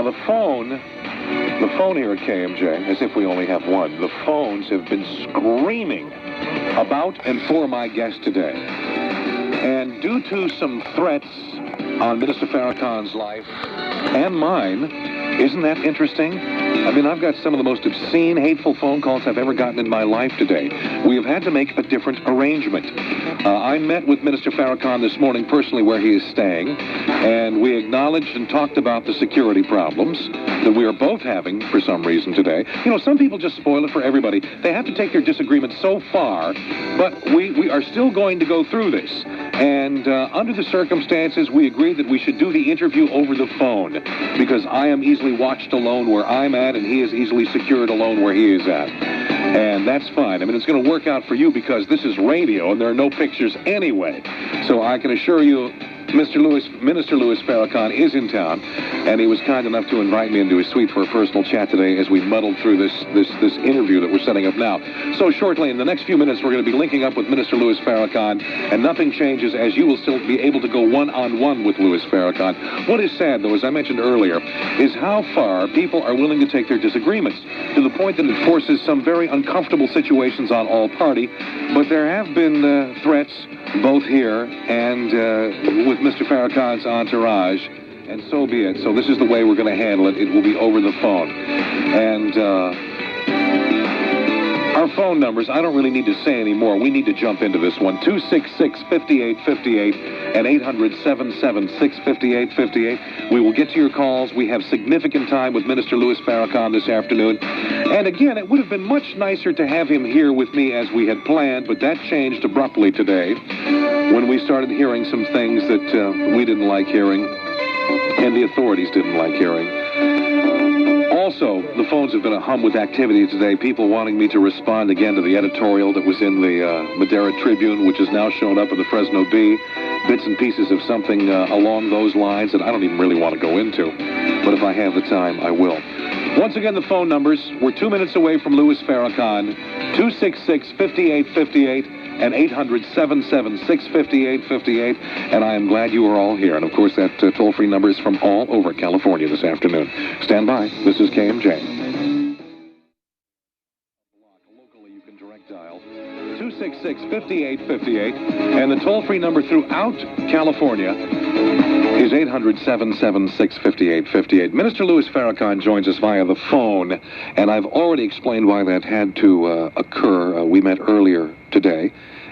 Now, the phone here at KMJ, as if we only have one, the phones have been screaming about and for my guest today. And due to some threats on Minister Farrakhan's life and mine, isn't that interesting? I mean, I've got some of the most obscene, hateful phone calls I've ever gotten in my life today. We have had to make a different arrangement. I met with Minister Farrakhan this morning personally where he is staying, and we acknowledged and talked about the security problems that we are both having for some reason today. You know, some people just spoil it for everybody. They have to take their disagreements so far, but we are still going to go through this. And under the circumstances, we agreed that we should do the interview over the phone because I am easily watched alone where I'm at, and he is easily secured alone where he is at. And that's fine. I mean, it's going to work out for you because this is radio and there are no pictures anyway. So I can assure you, Minister Louis Farrakhan is in town, and he was kind enough to invite me into his suite for a personal chat today as we muddled through this interview that we're setting up now. So shortly, in the next few minutes, we're going to be linking up with Minister Louis Farrakhan, and nothing changes as you will still be able to go one-on-one with Louis Farrakhan. What is sad, though, as I mentioned earlier, is how far people are willing to take their disagreements, to the point that it forces some very uncomfortable situations on all party. But there have been threats both here and with Mr. Farrakhan's entourage, and so be it. So this is the way we're going to handle it. It will be over the phone. And our phone numbers, I don't really need to say anymore. We need to jump into this one. 266-5858 and 800-776-5858. We will get to your calls. We have significant time with Minister Louis Farrakhan this afternoon. And again, it would have been much nicer to have him here with me as we had planned, but that changed abruptly today when we started hearing some things that we didn't like hearing and the authorities didn't like hearing. Also, the phones have been a hum with activity today, people wanting me to respond again to the editorial that was in the Madera Tribune, which has now shown up in the Fresno Bee, bits and pieces of something along those lines that I don't even really want to go into, but if I have the time, I will. Once again, the phone numbers, we're 2 minutes away from Louis Farrakhan, 266-5858 and 800-776-5858, and I am glad you are all here. And, of course, that toll-free number is from all over California this afternoon. Stand by. This is KMJ. Locally, you can direct dial 266-5858, and the toll-free number throughout California is 800-776-5858. Minister Louis Farrakhan joins us via the phone, and I've already explained why that had to occur. We met earlier today,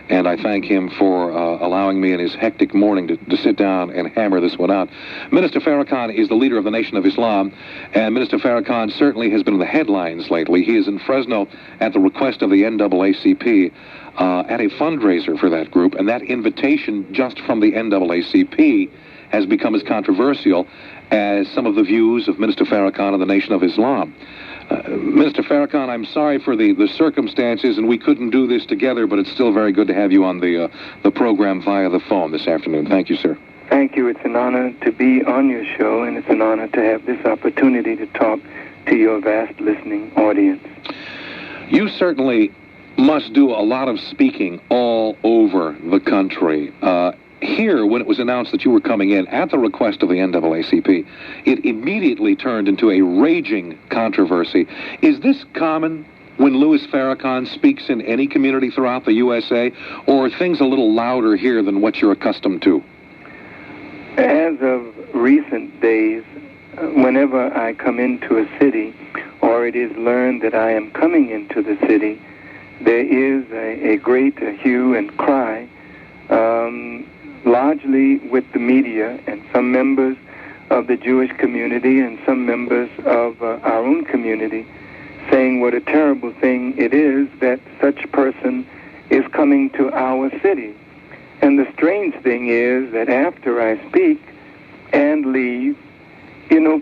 and I thank him for allowing me in his hectic morning to sit down and hammer this one out. Minister Farrakhan is the leader of the Nation of Islam, and Minister Farrakhan certainly has been in the headlines lately. He is in Fresno at the request of the NAACP at a fundraiser for that group, and that invitation just from the NAACP has become as controversial as some of the views of Minister Farrakhan and the Nation of Islam. Minister Farrakhan, I'm sorry for the circumstances, and we couldn't do this together, but it's still very good to have you on the program via the phone this afternoon. Thank you, sir. Thank you. It's an honor to be on your show, and it's an honor to have this opportunity to talk to your vast listening audience. You certainly must do a lot of speaking all over the country. Here, when it was announced that you were coming in at the request of the NAACP, it immediately turned into a raging controversy. Is this common when Louis Farrakhan speaks in any community throughout the USA, or are things a little louder here than what you're accustomed to? As of recent days, whenever I come into a city, or it is learned that I am coming into the city, there is a great hue and cry, largely with the media and some members of the Jewish community and some members of our own community, saying what a terrible thing it is that such person is coming to our city. And the strange thing is that after I speak and leave,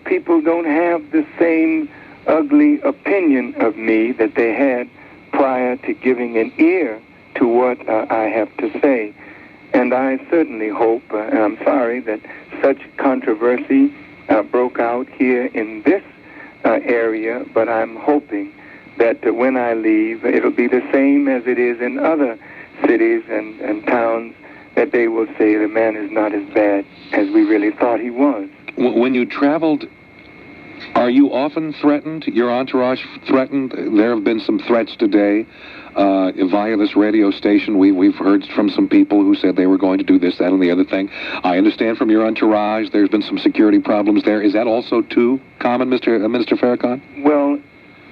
people don't have the same ugly opinion of me that they had prior to giving an ear to what I have to say. And I certainly hope, and I'm sorry that such controversy broke out here in this area, but I'm hoping that when I leave, it'll be the same as it is in other cities and towns, that they will say the man is not as bad as we really thought he was. When you traveled Are you often threatened? Your entourage threatened? There have been some threats today via this radio station. We've heard from some people who said they were going to do this, that, and the other thing. I understand from your entourage there's been some security problems there. Is that also too common, Minister Farrakhan? Well,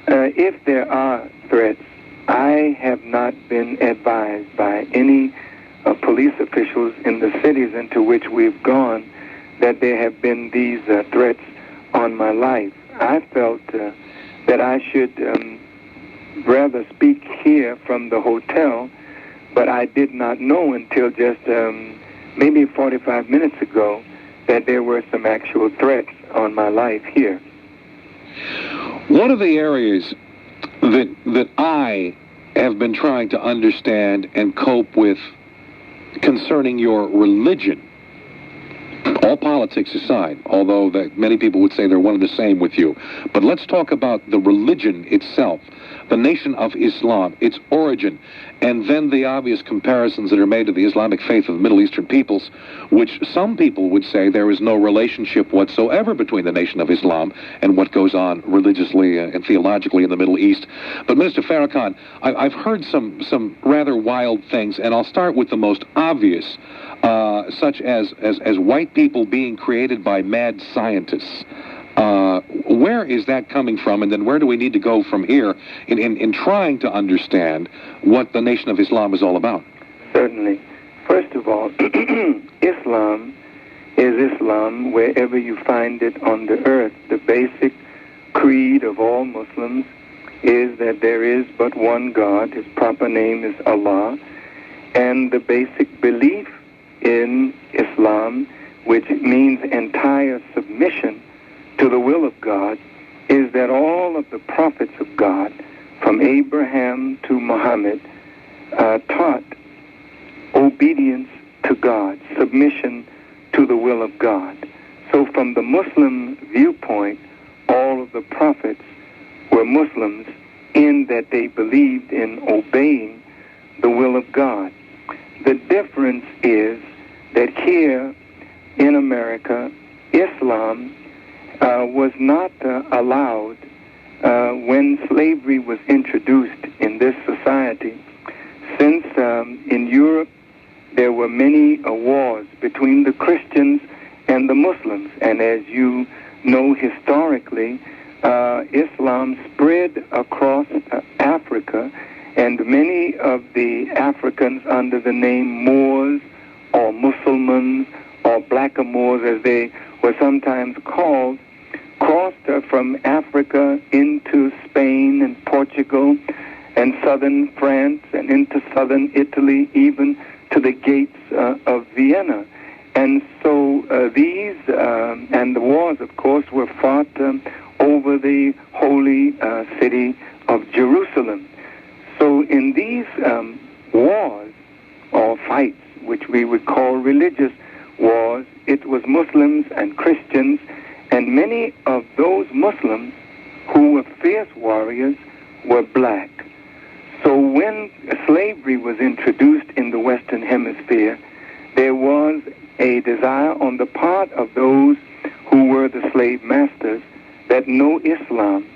if there are threats, I have not been advised by any police officials in the cities into which we've gone that there have been these threats on my life. I felt that I should rather speak here from the hotel, but I did not know until just maybe 45 minutes ago that there were some actual threats on my life here. One of the areas that I have been trying to understand and cope with concerning your religion, all politics aside, although that many people would say they're one and the same with you, but let's talk about the religion itself, the Nation of Islam, its origin, and then the obvious comparisons that are made to the Islamic faith of the Middle Eastern peoples, which some people would say there is no relationship whatsoever between the Nation of Islam and what goes on religiously and theologically in the Middle East. But Minister Farrakhan, I've heard some rather wild things, and I'll start with the most obvious, such as white people being created by mad scientists. Where is that coming from, and then where do we need to go from here in trying to understand what the Nation of Islam is all about? Certainly. First of all, Islam is Islam wherever you find it on the earth. The basic creed of all Muslims is that there is but one God. His proper name is Allah. And the basic belief in Islam, which means entire submission to the will of God, is that all of the prophets of God, from Abraham to Muhammad, taught obedience to God, submission to the will of God. So from the Muslim viewpoint, all of the prophets were Muslims in that they believed in obeying the will of God. The difference is that here in America, Islam was not allowed when slavery was introduced in this society. Since in Europe there were many wars between the Christians and the Muslims, and as you know historically, Islam spread across Africa, and many of the Africans under the name Moors or Muslims or blackamoors as they were sometimes called, crossed from Africa into Spain and Portugal and southern France and into southern Italy, even to the gates of Vienna. And so these and the wars, of course, were fought over the holy city of Jerusalem. So in these wars or fights, which we would call religious wars, it was Muslims and Christians, and many of those Muslims who were fierce warriors were black. So when slavery was introduced in the Western Hemisphere, there was a desire on the part of those who were the slave masters that no Islam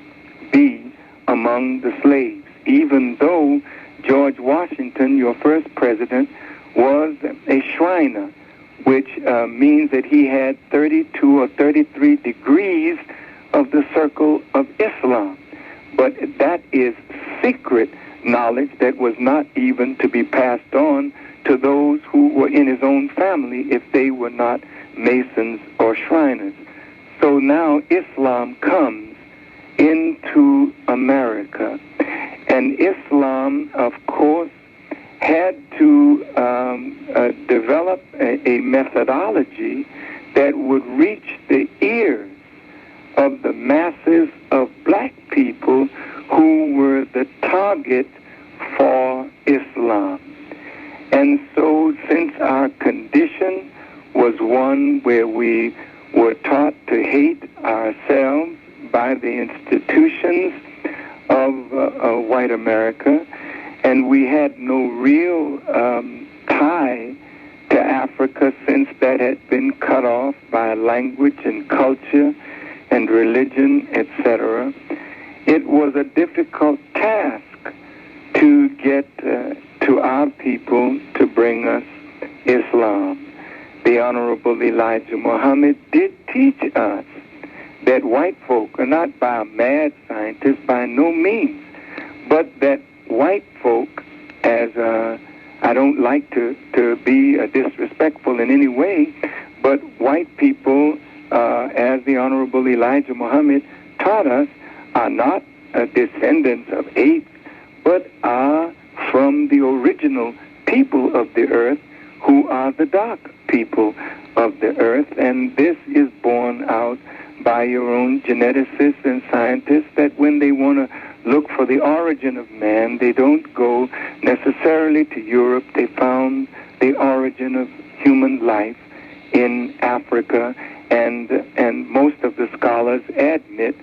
be among the slaves, even though George Washington, your first president, was a Shriner, which means that he had 32 or 33 degrees of the circle of Islam. But that is secret knowledge that was not even to be passed on to those who were in his own family if they were not Masons or Shriners. So now Islam comes into America, and Islam, of course, had to develop a methodology that would reach the ears of the masses of black people who were the target for Islam. And so since our condition was one where we were taught to hate ourselves by the institutions of white America, and we had no real tie to Africa since that had been cut off by language and culture, and religion, etc., it was a difficult task to get to our people to bring us Islam. The Honorable Elijah Muhammad did teach us that white folk are not by mad scientists, by no means, but that white folk, as I don't like to be disrespectful in any way, but white people, as the Honorable Elijah Muhammad taught us, are not descendants of apes, but are from the original people of the earth, who are the dark people of the earth. And this is borne out by your own geneticists and scientists, that when they want to look for the origin of man, they don't go necessarily to Europe. They found the origin of human life in Africa, and most of the scholars admit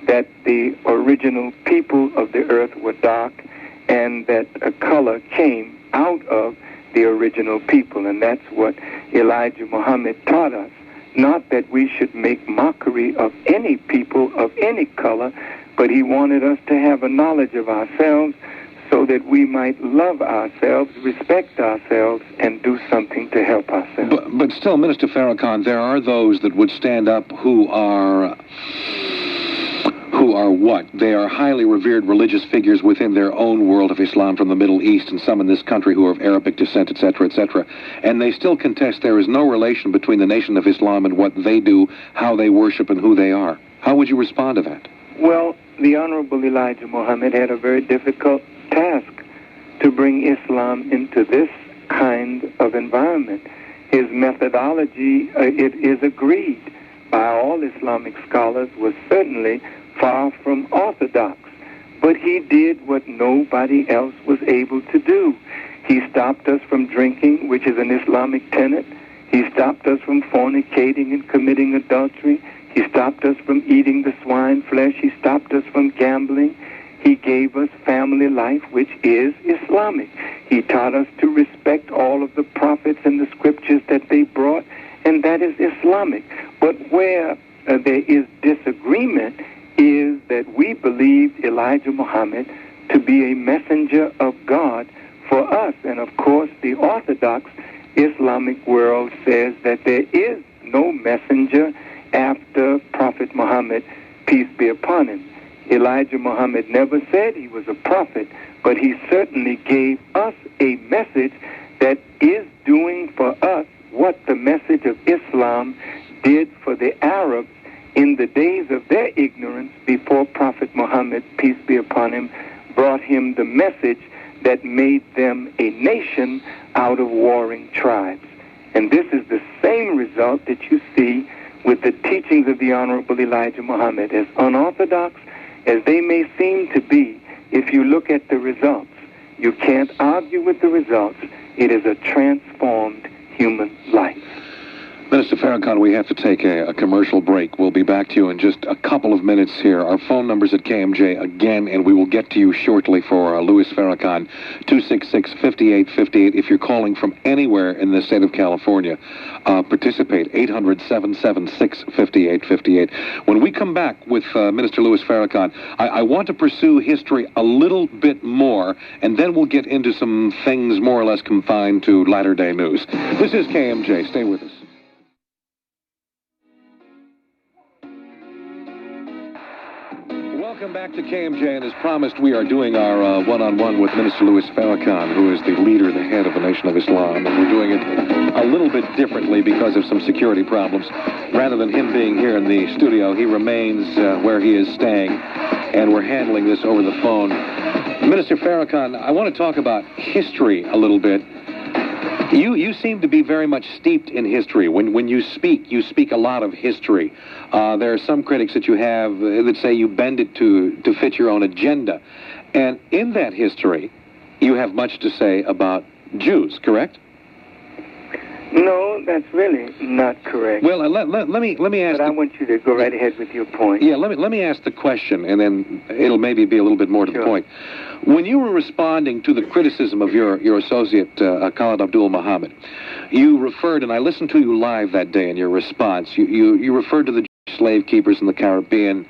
that the original people of the earth were dark, and that a color came out of the original people. And that's what Elijah Muhammad taught us. Not that we should make mockery of any people of any color, but he wanted us to have a knowledge of ourselves so that we might love ourselves, respect ourselves, and do something to help ourselves. But still, Minister Farrakhan, there are those that would stand up who are what? They are highly revered religious figures within their own world of Islam from the Middle East, and some in this country who are of Arabic descent, etc., etc. And they still contest there is no relation between the Nation of Islam and what they do, how they worship, and who they are. How would you respond to that? Well, the Honorable Elijah Muhammad had a very difficult task to bring Islam into this kind of environment. His methodology, it is agreed by all Islamic scholars, was certainly far from orthodox. But he did what nobody else was able to do. He stopped us from drinking, which is an Islamic tenet. He stopped us from fornicating and committing adultery. He stopped us from eating the swine flesh. He stopped us from gambling. He gave us family life, which is Islamic. He taught us to respect all of the prophets and the scriptures that they brought, and that is Islamic. But where there is disagreement is that we believed Elijah Muhammad to be a messenger of God for us. And of course, the Orthodox Islamic world says that there is no messenger after Prophet Muhammad, peace be upon him. Elijah Muhammad never said he was a prophet, but he certainly gave us a message that is doing for us what the message of Islam did for the Arabs in the days of their ignorance before Prophet Muhammad, peace be upon him, brought him the message that made them a nation out of warring tribes. And this is the same result that you see with the teachings of the Honorable Elijah Muhammad. As unorthodox as they may seem to be, if you look at the results, you can't argue with the results. It is a transformed human life. Minister Farrakhan, we have to take a commercial break. We'll be back to you in just a couple of minutes here. Our phone number's at KMJ again, and we will get to you shortly for Louis Farrakhan, 266-5858. If you're calling from anywhere in the state of California, participate, 800-776-5858. When we come back with Minister Louis Farrakhan, I want to pursue history a little bit more, and then we'll get into some things more or less confined to latter-day news. This is KMJ. Stay with us. Welcome back to KMJ, and as promised, we are doing our one-on-one with Minister Louis Farrakhan, who is the leader, the head of the Nation of Islam, and we're doing it a little bit differently because of some security problems. Rather than him being here in the studio, he remains where he is staying, and we're handling this over the phone. Minister Farrakhan, I want to talk about history a little bit. You seem to be very much steeped in history. When you speak a lot of history. There are some critics that you have that say you bend it to fit your own agenda. And in that history, you have much to say about Jews, correct? No, that's really not correct. Well, let me ask. But I want you to go right ahead with your point. Yeah, let me ask the question, and then it'll maybe be a little bit more to the point. When you were responding to the criticism of your associate, Khalid Abdul Muhammad, you referred, and I listened to you live that day in your response, you referred to the Jewish slave keepers in the Caribbean.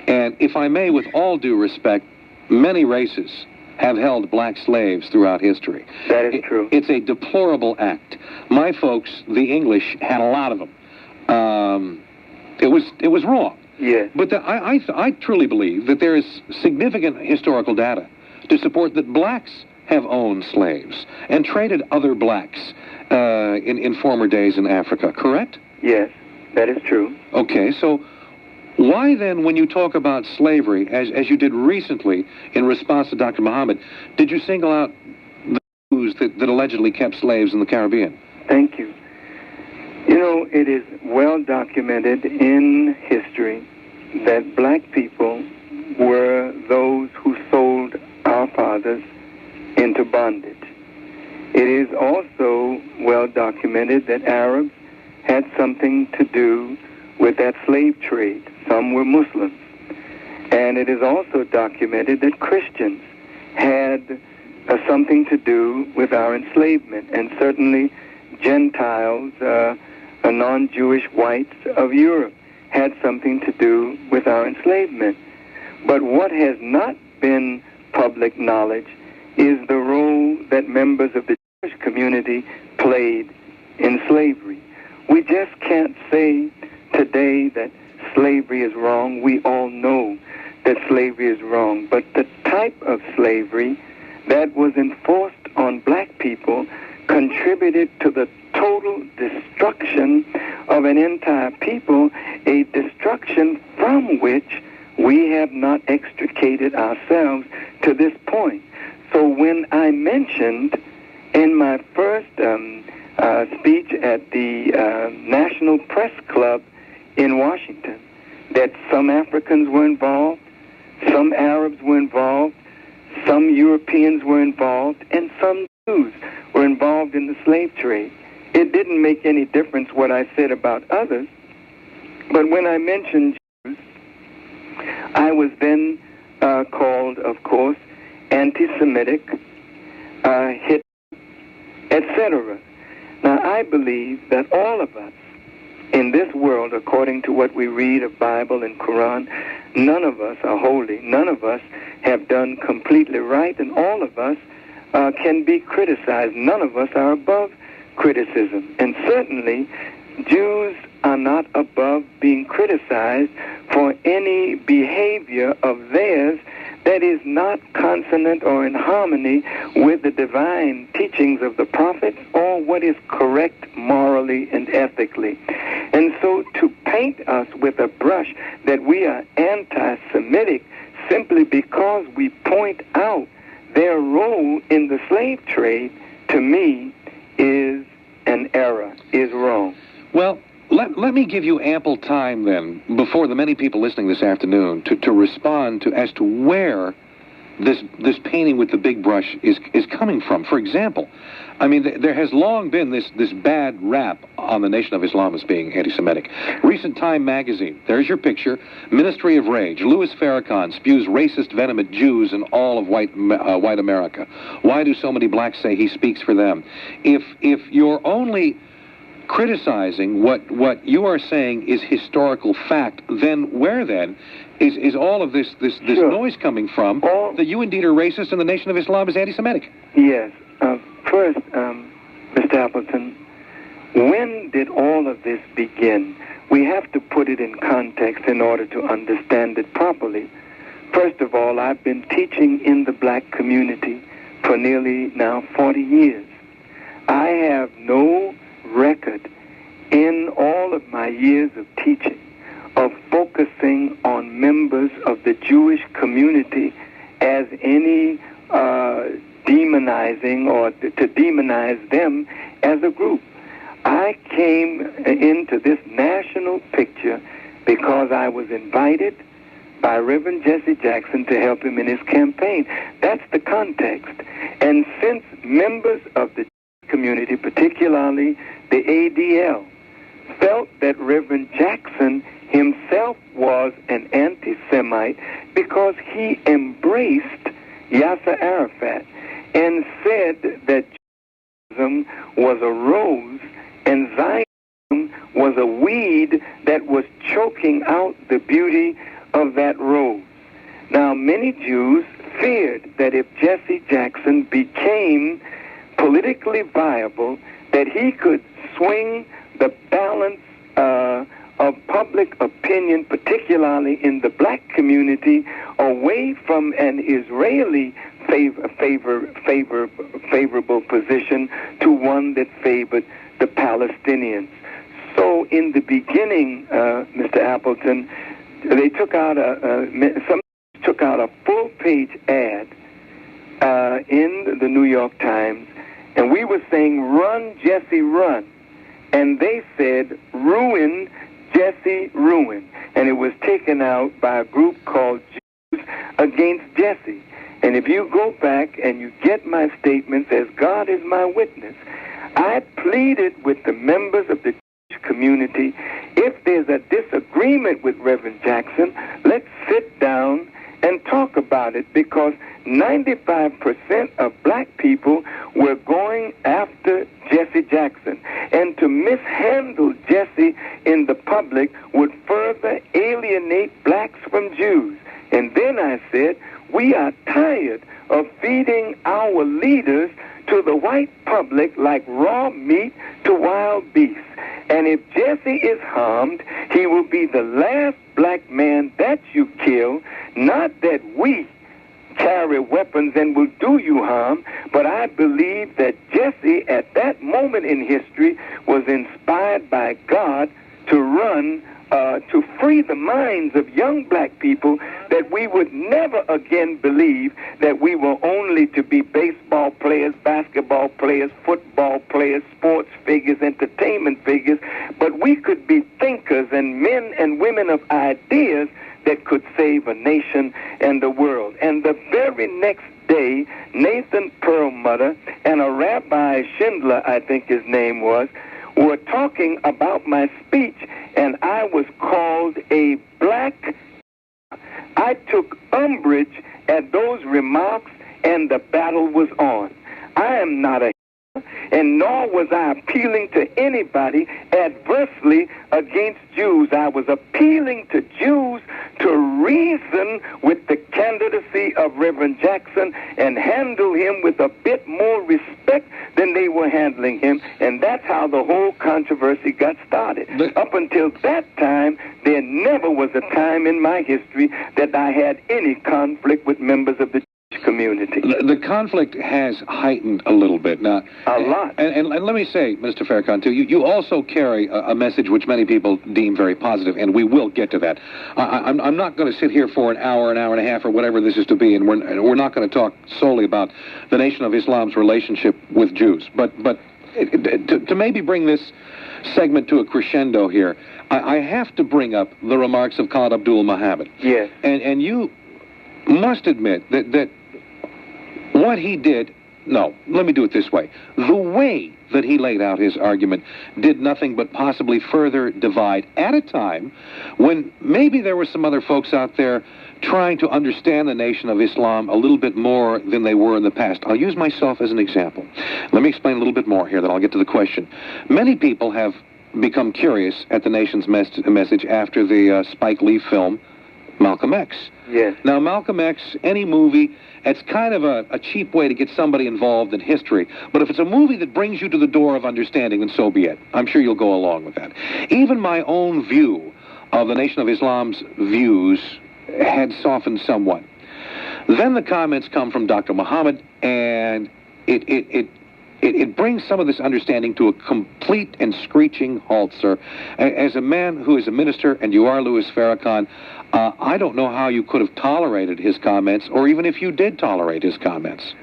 And if I may, with all due respect, many races have held black slaves throughout history. That is true. It's a deplorable act. My folks, the English, had a lot of them. It was wrong. Yes. But I truly believe that there is significant historical data to support that blacks have owned slaves and traded other blacks in former days in Africa, correct? Yes, that is true. Okay, so why then, when you talk about slavery, as you did recently in response to Dr. Muhammad, did you single out the Jews that allegedly kept slaves in the Caribbean? Thank you. You know, it is well documented in history that black people were those who sold our fathers into bondage. It is also well documented that Arabs had something to do with that slave trade. Some were Muslims. And it is also documented that Christians had something to do with our enslavement, and certainly Gentiles, non-Jewish whites of Europe, had something to do with our enslavement. But what has not been public knowledge is the role that members of the Jewish community played in slavery. We just can't say today that slavery is wrong. We all know that slavery is wrong. But the type of slavery that was enforced on black people contributed to the total destruction of an entire people, a destruction from which we have not extricated ourselves to this point. So when I mentioned in my first speech at the National Press Club in Washington that some Africans were involved, some Arabs were involved, some Europeans were involved, and some Jews were involved in the slave trade, it didn't make any difference what I said about others. But when I mentioned Jews, I was then called, of course, anti-Semitic, Hitler, etc. Now, I believe that all of us in this world, according to what we read of Bible and Quran, none of us are holy. None of us have done completely right, and all of us can be criticized. None of us are above criticism. And certainly, Jews are not above being criticized for any behavior of theirs that is not consonant or in harmony with the divine teachings of the prophets or what is correct morally and ethically. And so to paint us with a brush that we are anti-Semitic simply because we point out their role in the slave trade, to me, is an error, is wrong. Well, let me give you ample time then, before the many people listening this afternoon, to respond as to where this painting with the big brush is coming from. For example, I mean, there has long been this bad rap on the Nation of Islam as being anti-Semitic. Recent Time magazine, there's your picture, Ministry of Rage. Louis Farrakhan spews racist venom at Jews and all of white America. Why do so many blacks say he speaks for them? If you're only criticizing what you are saying is historical fact, then where then is all of this Sure. noise coming from that you indeed are racist and the Nation of Islam is anti-Semitic? Yes. First, Mr. Appleton, when did all of this begin? We have to put it in context in order to understand it properly. First of all, I've been teaching in the black community for nearly now 40 years. I have no record in all of my years of teaching of focusing on members of the Jewish community as any demonizing or to demonize them as a group. I came into this national picture because I was invited by Reverend Jesse Jackson to help him in his campaign. That's the context. And since members of the community, particularly the ADL, felt that Reverend Jackson himself was an anti-Semite because he embraced Yasser Arafat and said that Judaism was a rose and Zionism was a weed that was choking out the beauty of that rose. Now, many Jews feared that if Jesse Jackson became politically viable, that he could swing the balance of public opinion, particularly in the black community, away from an Israeli favorable position to one that favored the Palestinians. So in the beginning, Mr. Appleton, they took out a full-page ad in the New York Times, and we were saying, "Run, Jesse, run." And they said, "Ruin, Jesse, ruin." And it was taken out by a group called Jews Against Jesse. And if you go back and you get my statements, as God is my witness, I pleaded with the members of the Jewish community, if there's a disagreement with Reverend Jackson, let's sit down and talk about it, because 95% of black people were going after Jesse Jackson. And to mishandle Jesse in the public would further alienate blacks from Jews. And then I said, we are tired of feeding our leaders to the white public like raw meat to wild beasts. And if Jesse is harmed, he will be the last black man that you kill, not that we carry weapons and will do you harm, but I believe that Jesse at that moment in history was inspired by God to run, to free the minds of young black people, that we would never again believe that we were only to be baseball players, basketball players, football players, sports figures, entertainment figures, but we could be thinkers and men and women of ideas that could save a nation and the world. And the very next day, Nathan Perlmutter and a Rabbi Schindler, I think his name was, were talking about my speech, and I was called a black. I took umbrage at those remarks, and the battle was on. I am not a, and nor was I appealing to anybody adversely against Jews. I was appealing to Jews to reason with the candidacy of Reverend Jackson and handle him with a bit more respect than they were handling him. And that's how the whole controversy got started. Up until that time, there never was a time in my history that I had any conflict with members of the community. The conflict has heightened a little bit now. A lot. And let me say, Mr. Farrakhan, too, you also carry a message which many people deem very positive, and we will get to that. I'm not going to sit here for an hour and a half, or whatever this is to be, and we're not going to talk solely about the Nation of Islam's relationship with Jews. But to maybe bring this segment to a crescendo here, I have to bring up the remarks of Khalid Abdul Muhammad. Yes. And you must admit that what he did, no, let me do it this way. The way that he laid out his argument did nothing but possibly further divide at a time when maybe there were some other folks out there trying to understand the Nation of Islam a little bit more than they were in the past. I'll use myself as an example. Let me explain a little bit more here, then I'll get to the question. Many people have become curious at the Nation's message after the Spike Lee film, Malcolm X. Yes. Now, Malcolm X, any movie, it's kind of a cheap way to get somebody involved in history. But if it's a movie that brings you to the door of understanding, then so be it. I'm sure you'll go along with that. Even my own view of the Nation of Islam's views had softened somewhat. Then the comments come from Dr. Muhammad, and it brings some of this understanding to a complete and screeching halt, sir. As a man who is a minister, and you are Louis Farrakhan, I don't know how you could have tolerated his comments, or even if you did tolerate his comments.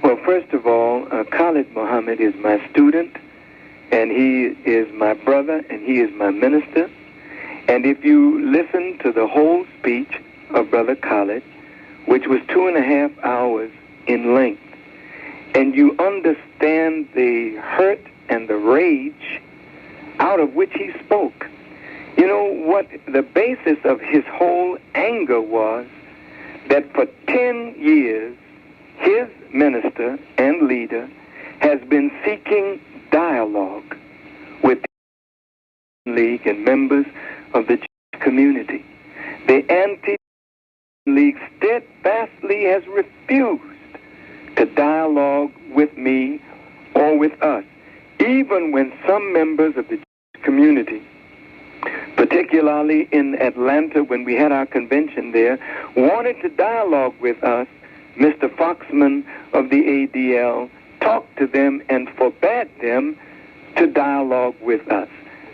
Well, first of all, Khalid Muhammad is my student, and he is my brother, and he is my minister. And if you listen to the whole speech of Brother Khalid, which was 2.5 hours in length, and you understand the hurt and the rage out of which he spoke. You know what the basis of his whole anger was? That for 10 years, his minister and leader has been seeking dialogue with League and members of the Jewish community. The Anti-League steadfastly has refused to dialogue with me or with us, even when some members of the Jewish community, particularly in Atlanta when we had our convention there, wanted to dialogue with us. Mr. Foxman of the ADL talked to them and forbade them to dialogue with us.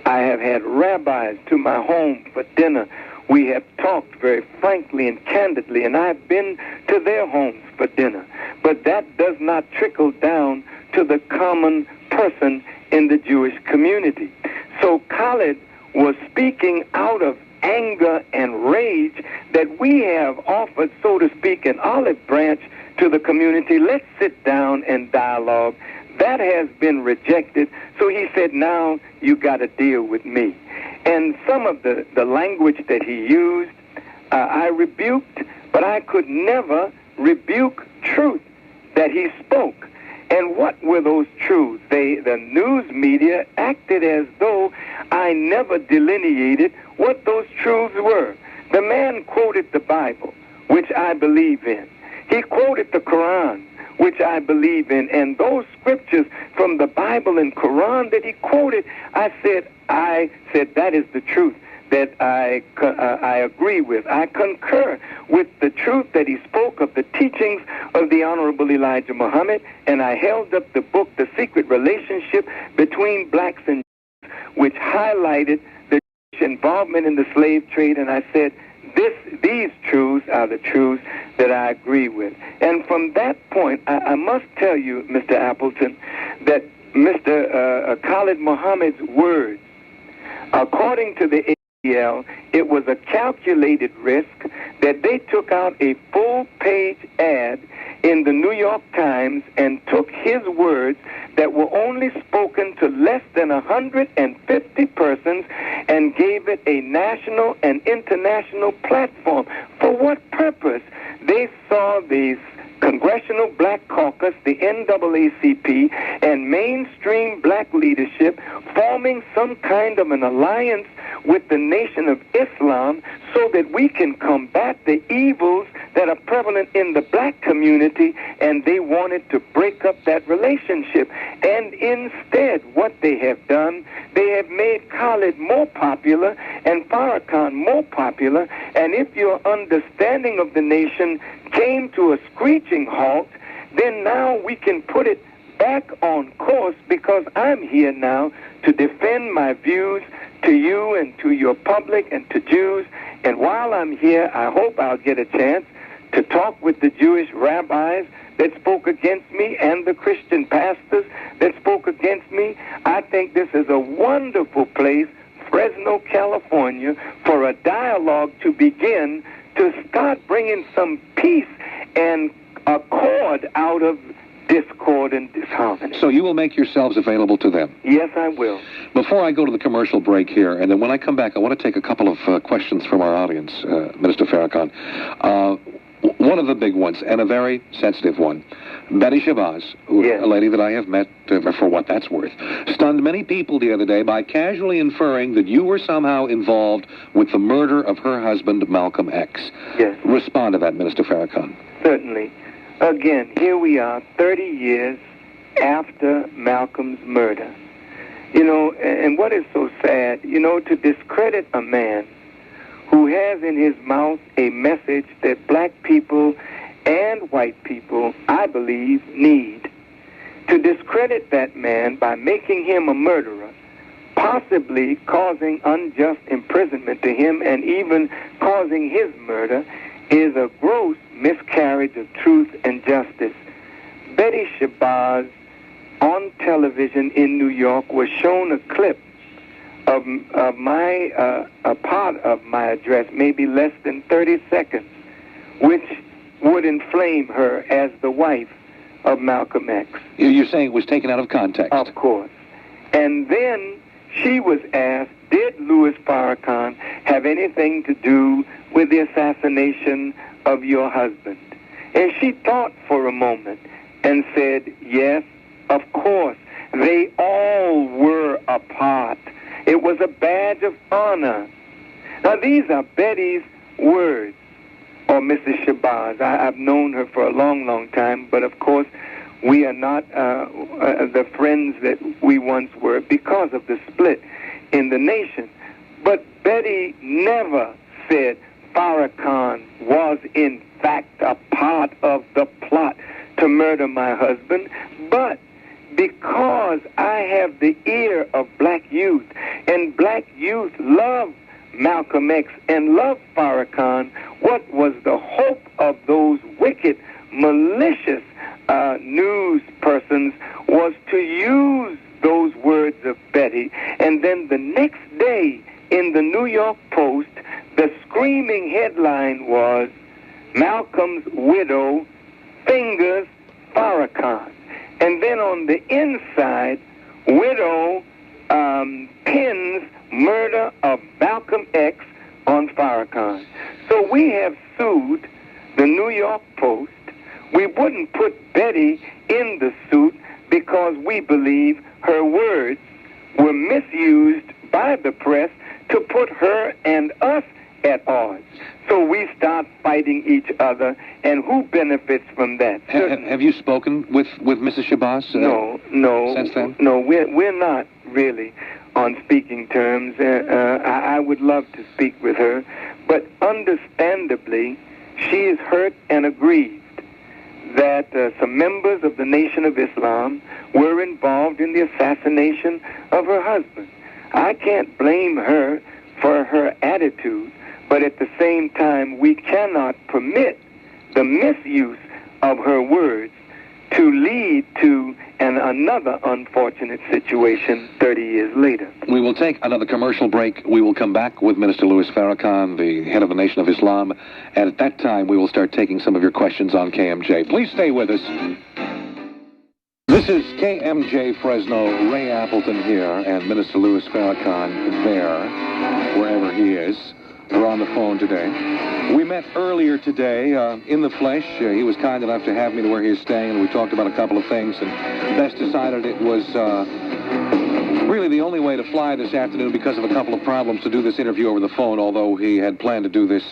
I have had rabbis to my home for dinner. We have talked very frankly and candidly, and I've been to their homes for dinner. But that does not trickle down to the common person in the Jewish community. So Khalid was speaking out of anger and rage that we have offered, so to speak, an olive branch to the community. Let's sit down and dialogue. That has been rejected. So he said, now you got to deal with me. And some of the language that he used, I rebuked, but I could never rebuke truth that he spoke. And what were those truths? The news media acted as though I never delineated what those truths were. The man quoted the Bible, which I believe in. He quoted the Quran, which I believe in. And those scriptures from the Bible and Quran that he quoted, I said that is the truth that I agree with. I concur with the truth that he spoke of the teachings of the Honorable Elijah Muhammad, and I held up the book, The Secret Relationship Between Blacks and Jews, which highlighted the Jewish involvement in the slave trade, and I said, these truths are the truths that I agree with. And from that point, I must tell you, Mr. Appleton, that Mr. Khalid Muhammad's words, according to the ADL, it was a calculated risk that they took out a full-page ad in the New York Times and took his words that were only spoken to less than 150 persons and gave it a national and international platform. For what purpose? They saw these Congressional Black Caucus, the NAACP, and mainstream black leadership forming some kind of an alliance with the Nation of Islam so that we can combat the evils that are prevalent in the black community, and they wanted to break up that relationship. And instead, what they have done, they have made Khalid more popular and Farrakhan more popular, and if your understanding of the nation came to a screeching halt, then now we can put it back on course, because I'm here now to defend my views to you and to your public and to Jews. And while I'm here, I hope I'll get a chance to talk with the Jewish rabbis that spoke against me and the Christian pastors that spoke against me. I think this is a wonderful place, Fresno, California, for a dialogue to begin, to start bringing some peace and accord out of discord and disharmony. So you will make yourselves available to them? Yes, I will. Before I go to the commercial break here, and then when I come back, I want to take a couple of questions from our audience, Minister Farrakhan. One of the big ones, and a very sensitive one, Betty Shabazz, yes, a lady that I have met, for what that's worth, stunned many people the other day by casually inferring that you were somehow involved with the murder of her husband, Malcolm X. Yes. Respond to that, Minister Farrakhan. Certainly. Again, here we are, 30 years after Malcolm's murder. You know, and what is so sad, you know, to discredit a man who has in his mouth a message that black people and white people, I believe, need. To discredit that man by making him a murderer, possibly causing unjust imprisonment to him and even causing his murder, is a gross miscarriage of truth and justice. Betty Shabazz on television in New York was shown a clip of a part of my address, maybe less than 30 seconds, which would inflame her as the wife of Malcolm X. You're saying it was taken out of context? Of course. And then she was asked, did Louis Farrakhan have anything to do with the assassination of your husband? And she thought for a moment and said, yes, of course. They all were a part. It was a badge of honor. Now, these are Betty's words, or Mrs. Shabazz. I've known her for a long, long time, but of course, we are not the friends that we once were because of the split in the nation. But Betty never said Farrakhan was in fact a part of the plot to murder my husband, but because I have the ear of black youth, and black youth love Malcolm X and love Farrakhan, what was the hope of those wicked, malicious news persons was to use those words of Betty, and then the next day in the New York Post, the screaming headline was, Malcolm's widow fingers Farrakhan. And then on the inside, widow pins murder of Malcolm X on Farrakhan. So we have sued the New York Post. We wouldn't put Betty in the suit because we believe her words were misused by the press to put her and us at odds. So we start fighting each other, and who benefits from that? Have you spoken with Mrs. Shabazz? No. Since then? No, we're not really on speaking terms. I would love to speak with her, but understandably, she is hurt and aggrieved that some members of the Nation of Islam were involved in the assassination of her husband. I can't blame her for her attitude, but at the same time, we cannot permit the misuse of her words to lead to another unfortunate situation 30 years later. We will take another commercial break. We will come back with Minister Louis Farrakhan, the head of the Nation of Islam, and at that time, we will start taking some of your questions on KMJ. Please stay with us. This is KMJ Fresno, Ray Appleton here, and Minister Louis Farrakhan there, wherever he is. We're on the phone today. We met earlier today in the flesh. He was kind enough to have me to where he is staying, and we talked about a couple of things, and Bess decided it was really the only way to fly this afternoon because of a couple of problems to do this interview over the phone, although he had planned to do this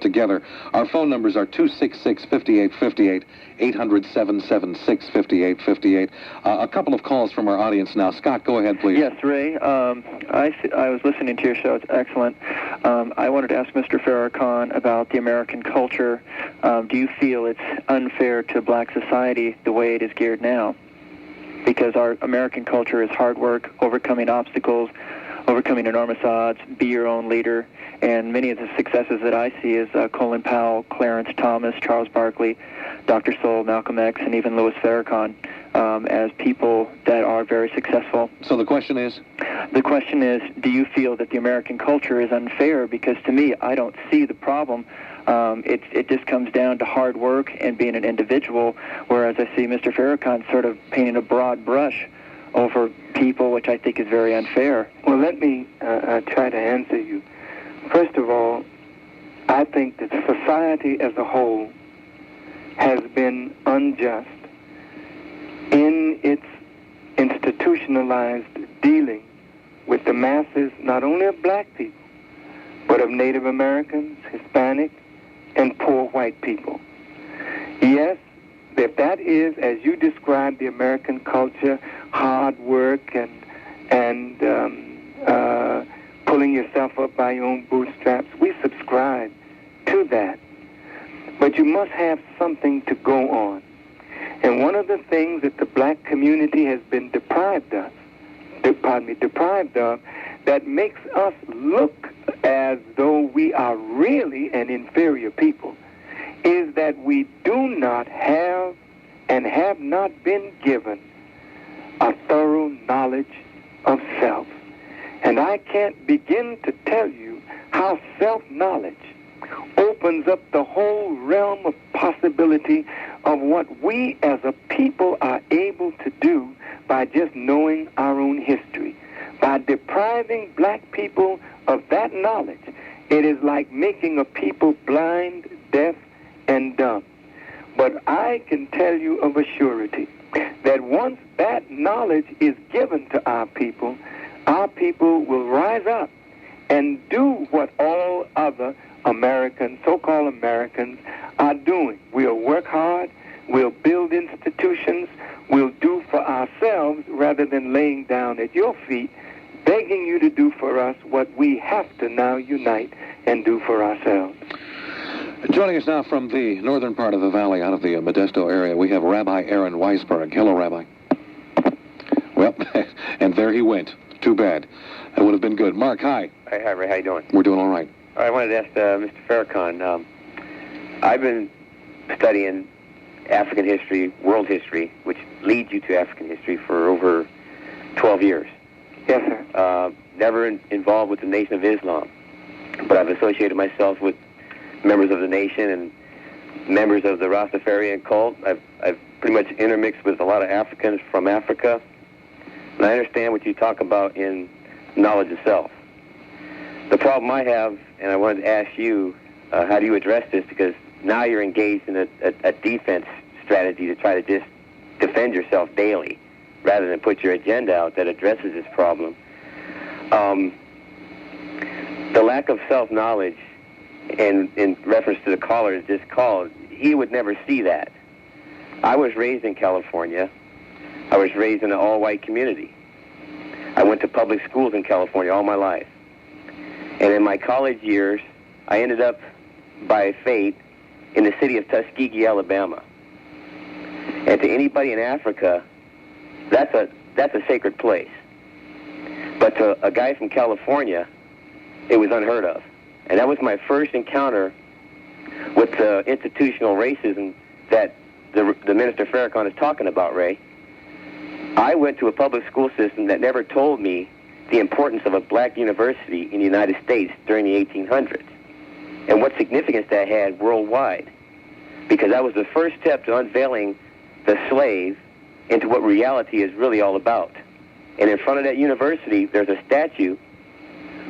together. Our phone numbers are 266-5858, 800-776-5858. A couple of calls from our audience now. Scott, go ahead, please. Yes, Ray. I was listening to your show. It's excellent. I wanted to ask Mr. Farrakhan about the American culture. Do you feel it's unfair to black society the way it is geared now? Because our American culture is hard work, overcoming obstacles, overcoming enormous odds, be your own leader. And many of the successes that I see is Colin Powell, Clarence Thomas, Charles Barkley, Dr. Soul, Malcolm X, and even Louis Farrakhan as people that are very successful. So the question is? The question is, do you feel that the American culture is unfair? Because to me, I don't see the problem. It just comes down to hard work and being an individual, whereas I see Mr. Farrakhan sort of painting a broad brush over people, which I think is very unfair. Well, let me try to answer you. First of all, I think that society as a whole has been unjust in its institutionalized dealing with the masses, not only of black people, but of Native Americans, Hispanic, and poor white people. Yes, if that is, as you described, the American culture, hard work and pulling yourself up by your own bootstraps, we subscribe to that. But you must have something to go on. And one of the things that the black community has been deprived of, that makes us look as though we are really an inferior people, is that we do not have and have not been given a thorough knowledge of self. And I can't begin to tell you how self-knowledge opens up the whole realm of possibility of what we as a people are able to do by just knowing our own history. By depriving black people of that knowledge, it is like making a people blind, deaf, and dumb. But I can tell you of a surety that once that knowledge is given happen to our people will rise up and do what all other Americans, so-called Americans, are doing. We'll work hard, we'll build institutions, we'll do for ourselves rather than laying down at your feet, begging you to do for us what we have to now unite and do for ourselves. Joining us now from the northern part of the valley, out of the Modesto area, we have Rabbi Aaron Weisberg. Hello, Rabbi. Well, and there he went. Too bad. That would have been good. Mark, hi. Hi, Ray. How you doing? We're doing all right. I wanted to ask Mr. Farrakhan. I've been studying African history, world history, which leads you to African history for over 12 years. Yes, sir. Never involved with the Nation of Islam, but I've associated myself with members of the nation and members of the Rastafarian cult. I've pretty much intermixed with a lot of Africans from Africa, and I understand what you talk about in knowledge of self. The problem I have, and I wanted to ask you, how do you address this? Because now you're engaged in a defense strategy to try to just defend yourself daily, rather than put your agenda out that addresses this problem. The lack of self-knowledge, and in reference to the caller that just called, he would never see that. I was raised in California. I was raised in an all-white community. I went to public schools in California all my life. And in my college years, I ended up, by fate, in the city of Tuskegee, Alabama. And to anybody in Africa, that's a sacred place. But to a guy from California, it was unheard of. And that was my first encounter with the institutional racism that the Minister Farrakhan is talking about, Ray. I went to a public school system that never told me the importance of a black university in the United States during the 1800s and what significance that had worldwide, because that was the first step to unveiling the slave into what reality is really all about. And in front of that university, there's a statue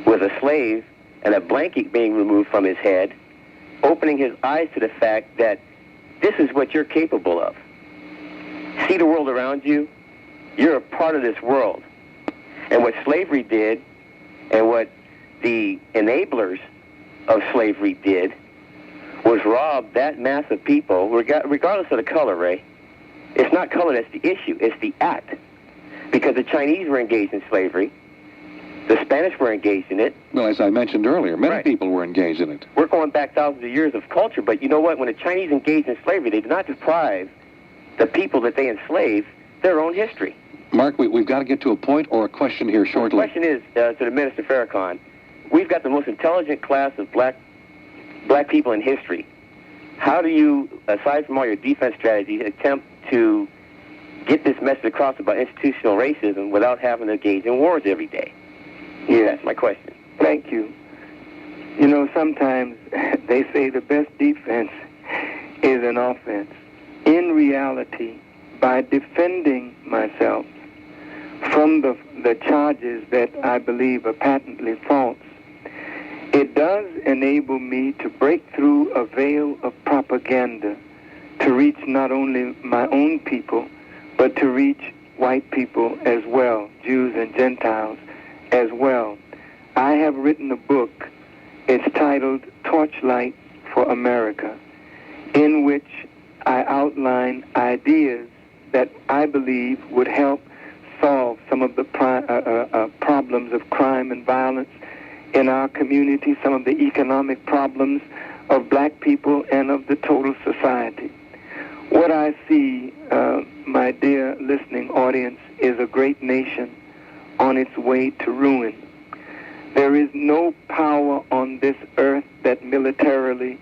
with a slave and a blanket being removed from his head, opening his eyes to the fact that this is what you're capable of. See the world around you? You're a part of this world. And what slavery did, and what the enablers of slavery did, was rob that mass of people, regardless of the color, Ray. It's not color that's the issue, it's the act. Because the Chinese were engaged in slavery, the Spanish were engaged in it. Well, as I mentioned earlier, many Right. people were engaged in it. We're going back thousands of years of culture, but you know what? When the Chinese engaged in slavery, they did not deprive the people that they enslaved their own history. Mark, we've got to get to a point or a question here shortly. The question is, to the Minister Farrakhan, we've got the most intelligent class of black people in history. How do you, aside from all your defense strategies, attempt to get this message across about institutional racism without having to engage in wars every day? Yes. That's my question. Thank you. You know, sometimes they say the best defense is an offense. In reality, by defending myself from the charges that I believe are patently false, it does enable me to break through a veil of propaganda to reach not only my own people, but to reach white people as well, Jews and Gentiles as well. I have written a book. It's titled Torchlight for America, in which I outline ideas that I believe would help solve some of the problems of crime and violence in our community, some of the economic problems of black people and of the total society. What I see, my dear listening audience, is a great nation on its way to ruin. There is no power on this earth that militarily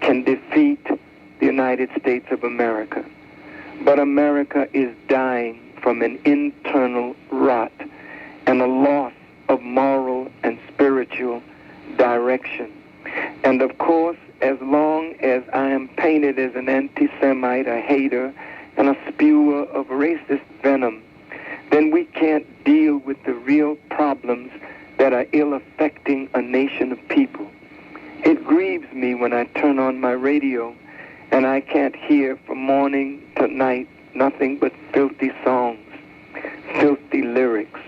can defeat the United States of America. But America is dying from an internal rot and a loss of moral and spiritual direction. And of course, as long as I am painted as an anti-Semite, a hater, and a spewer of racist venom, then we can't deal with the real problems that are ill-affecting a nation of people. It grieves me when I turn on my radio and I can't hear from morning to night nothing but filthy songs. filthy lyrics.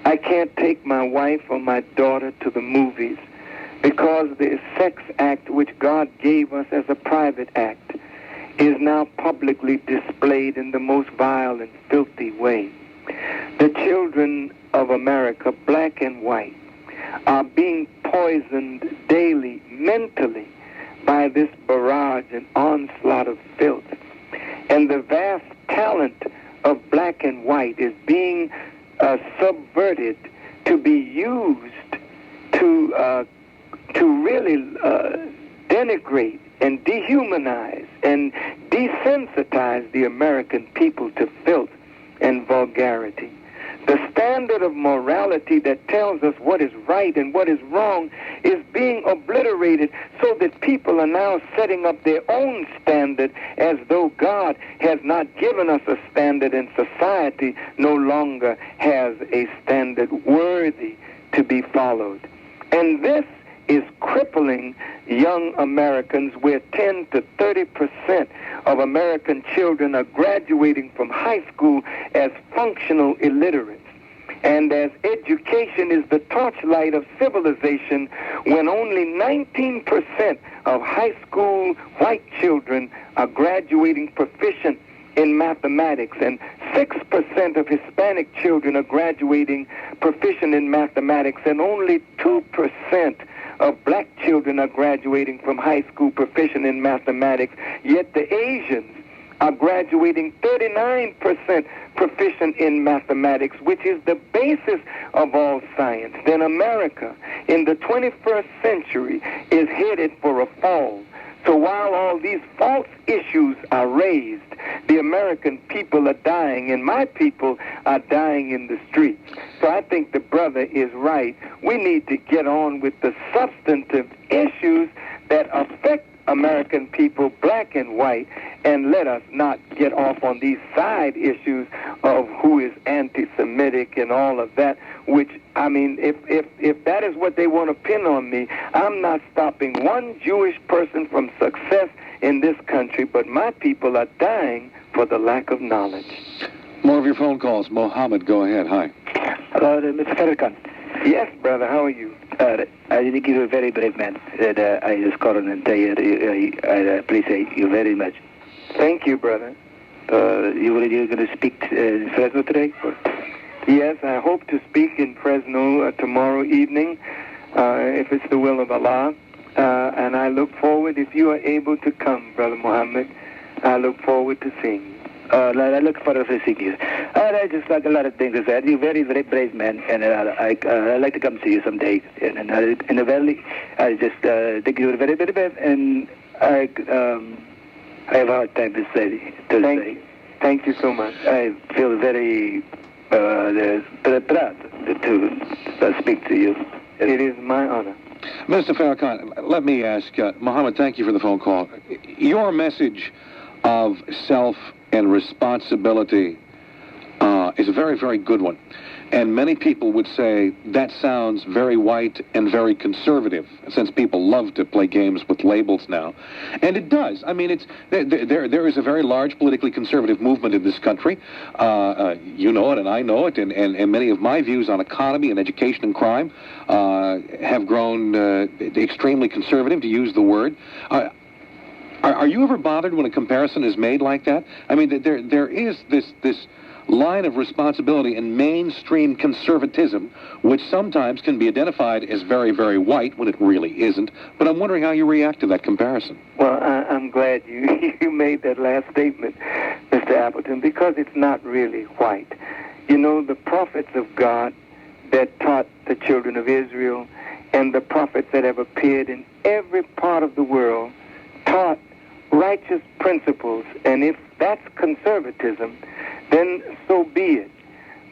I can't take my wife or my daughter to the movies because the sex act which God gave us as a private act is now publicly displayed in the most vile and filthy way. The children of America, black and white, are being poisoned daily, mentally, by this barrage and onslaught of filth. And the vast talent of black and white is being subverted to be used to really denigrate and dehumanize and desensitize the American people to filth and vulgarity. The standard of morality that tells us what is right and what is wrong is being obliterated so that people are now setting up their own standard as though God has not given us a standard and society no longer has a standard worthy to be followed. And this is crippling young Americans, where 10 to 30% of American children are graduating from high school as functional illiterates. And as education is the torchlight of civilization, when only 19% of high school white children are graduating proficient in mathematics, and 6% of Hispanic children are graduating proficient in mathematics, and only 2% of black children are graduating from high school proficient in mathematics, yet the Asians are graduating 39% proficient in mathematics, which is the basis of all science. Then America in the 21st century is headed for a fall. So while all these false issues are raised, the American people are dying, and my people are dying in the streets. So I think the brother is right. We need to get on with the substantive issues that affect American people, black and white, and let us not get off on these side issues of who is anti-Semitic and all of that, which, I mean, if that is what they want to pin on me, I'm not stopping one Jewish person from success in this country, but my people are dying for the lack of knowledge. More of your phone calls. Mohammed, go ahead. Hi. Hello, Mr. Farrakhan. Yes, brother, how are you? I think you're a very brave man. I just called and tell you I appreciate you very much. Thank you, brother. You're going to speak in Fresno today? Or? Yes, I hope to speak in Fresno tomorrow evening, if it's the will of Allah. And I look forward, if you are able to come, Brother Muhammad, I look forward to seeing you. I look forward to seeing you. I just like a lot of things to say. You're a very, very brave man, and I'd like to come see you someday. And in the valley, I just think you're very, very brave, and I have a hard time to say. Thank you so much. I feel very proud to speak to you. It is my honor. Mr. Farrakhan, let me ask, Mohammed, thank you for the phone call. Your message of self and responsibility is a very, very good one. And many people would say that sounds very white and very conservative, since people love to play games with labels now. And it does. I mean, there is a very large politically conservative movement in this country. You know it, and I know it, and many of my views on economy and education and crime have grown extremely conservative, to use the word. Are you ever bothered when a comparison is made like that? I mean, there is this line of responsibility in mainstream conservatism, which sometimes can be identified as very, very white when it really isn't. But I'm wondering how you react to that comparison. Well, I'm glad you made that last statement, Mr. Appleton, because it's not really white. You know, the prophets of God that taught the children of Israel and the prophets that have appeared in every part of the world taught righteous principles, and if that's conservatism, then so be it.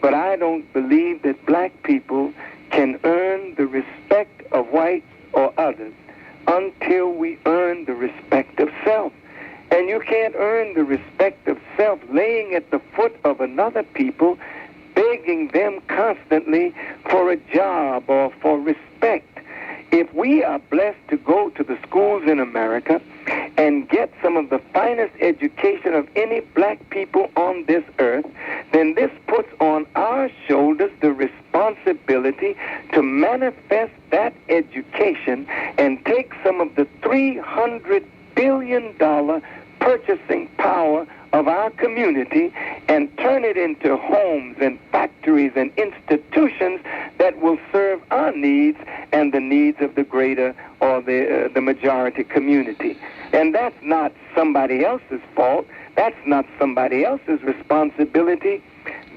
But I don't believe that black people can earn the respect of whites or others until we earn the respect of self. And you can't earn the respect of self laying at the foot of another people, begging them constantly for a job or for respect. If we are blessed to go to the schools in America and get some of the finest education of any black people on this earth, then this puts on our shoulders the responsibility to manifest that education and take some of the $300 billion purchasing power of our community and turn it into homes and factories and institutions that will serve our needs and the needs of the greater or the majority community. And that's not somebody else's fault. That's not somebody else's responsibility.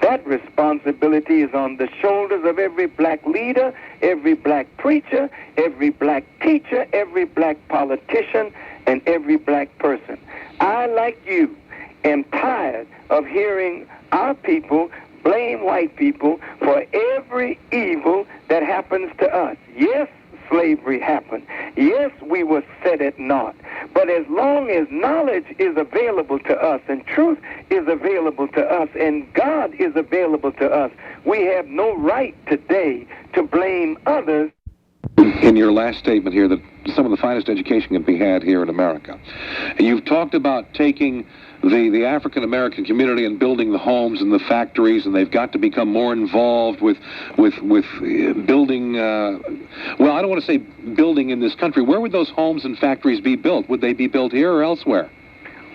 That responsibility is on the shoulders of every black leader, every black preacher, every black teacher, every black politician, and every black person. I, like you, am tired of hearing our people blame white people for every evil that happens to us. Yes, slavery happened. Yes, we were set at naught. But as long as knowledge is available to us and truth is available to us and God is available to us, we have no right today to blame others. In your last statement here that some of the finest education can be had here in America. You've talked about taking the African-American community and building the homes and the factories, and they've got to become more involved with building, well, I don't want to say building in this country. Where would those homes and factories be built? Would they be built here or elsewhere?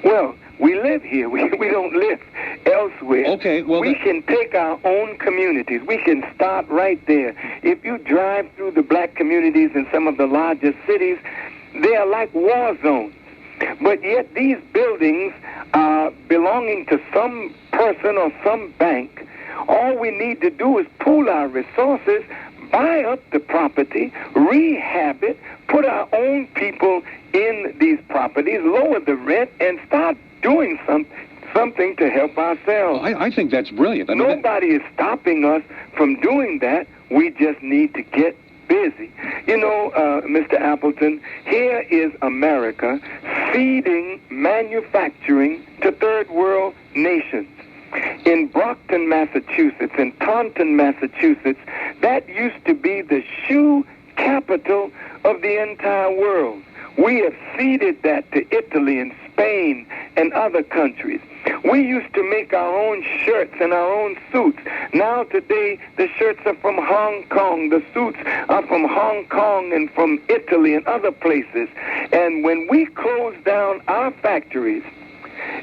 Well, we live here. We don't live elsewhere. Okay, well, we can take our own communities. We can start right there. If you drive through the black communities in some of the largest cities, they are like war zones. But yet these buildings are belonging to some person or some bank. All we need to do is pool our resources, buy up the property, rehab it, put our own people in these properties, lower the rent, and start doing something to help ourselves. Well, I think that's brilliant. I mean, nobody is stopping us from doing that. We just need to get busy. You know, Mr. Appleton, here is America feeding manufacturing to third world nations. In Brockton, Massachusetts, in Taunton, Massachusetts, that used to be the shoe capital of the entire world. We have ceded that to Italy and Spain and other countries. We used to make our own shirts and our own suits. Now today, the shirts are from Hong Kong. The suits are from Hong Kong and from Italy and other places. And when we close down our factories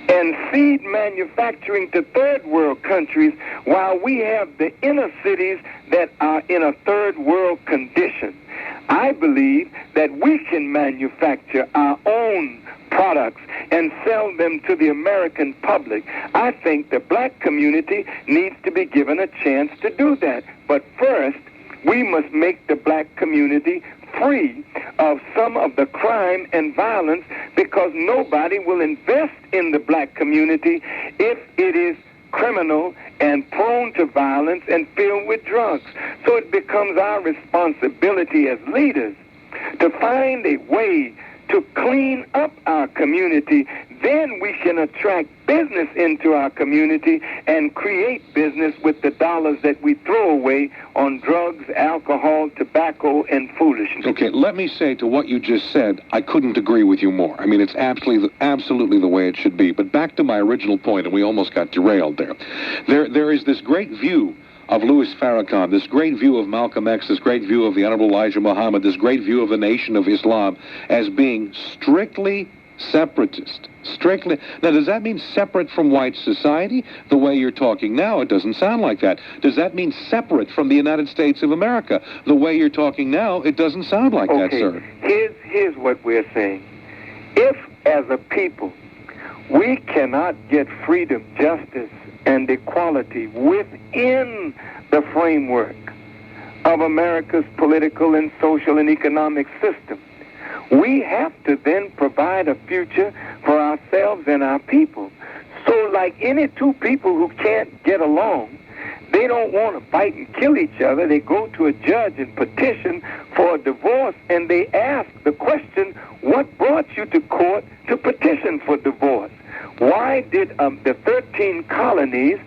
and feed manufacturing to third world countries while we have the inner cities that are in a third world condition, I believe that we can manufacture our own products and sell them to the American public. I think the black community needs to be given a chance to do that. But first, we must make the black community free of some of the crime and violence, because nobody will invest in the black community if it is criminal and prone to violence and filled with drugs. So it becomes our responsibility as leaders to find a way to clean up our community. Then we can attract business into our community and create business with the dollars that we throw away on drugs, alcohol, tobacco, and foolishness. Okay, let me say to what you just said, I couldn't agree with you more. I mean, it's absolutely the way it should be. But back to my original point, and we almost got derailed there. There is this great view of Louis Farrakhan, this great view of Malcolm X, this great view of the Honorable Elijah Muhammad, this great view of the Nation of Islam as being strictly separatist. Strictly. Now, does that mean separate from white society? The way you're talking now, it doesn't sound like that. Does that mean separate from the United States of America? The way you're talking now, it doesn't sound like that, sir. Here's what we're saying. If, as a people, we cannot get freedom, justice, and equality within the framework of America's political and social and economic system, we have to then provide a future for ourselves and our people. So like any two people who can't get along, they don't want to fight and kill each other. They go to a judge and petition for a divorce, and they ask the question, what brought you to court to petition for divorce? Why did the 13 colonies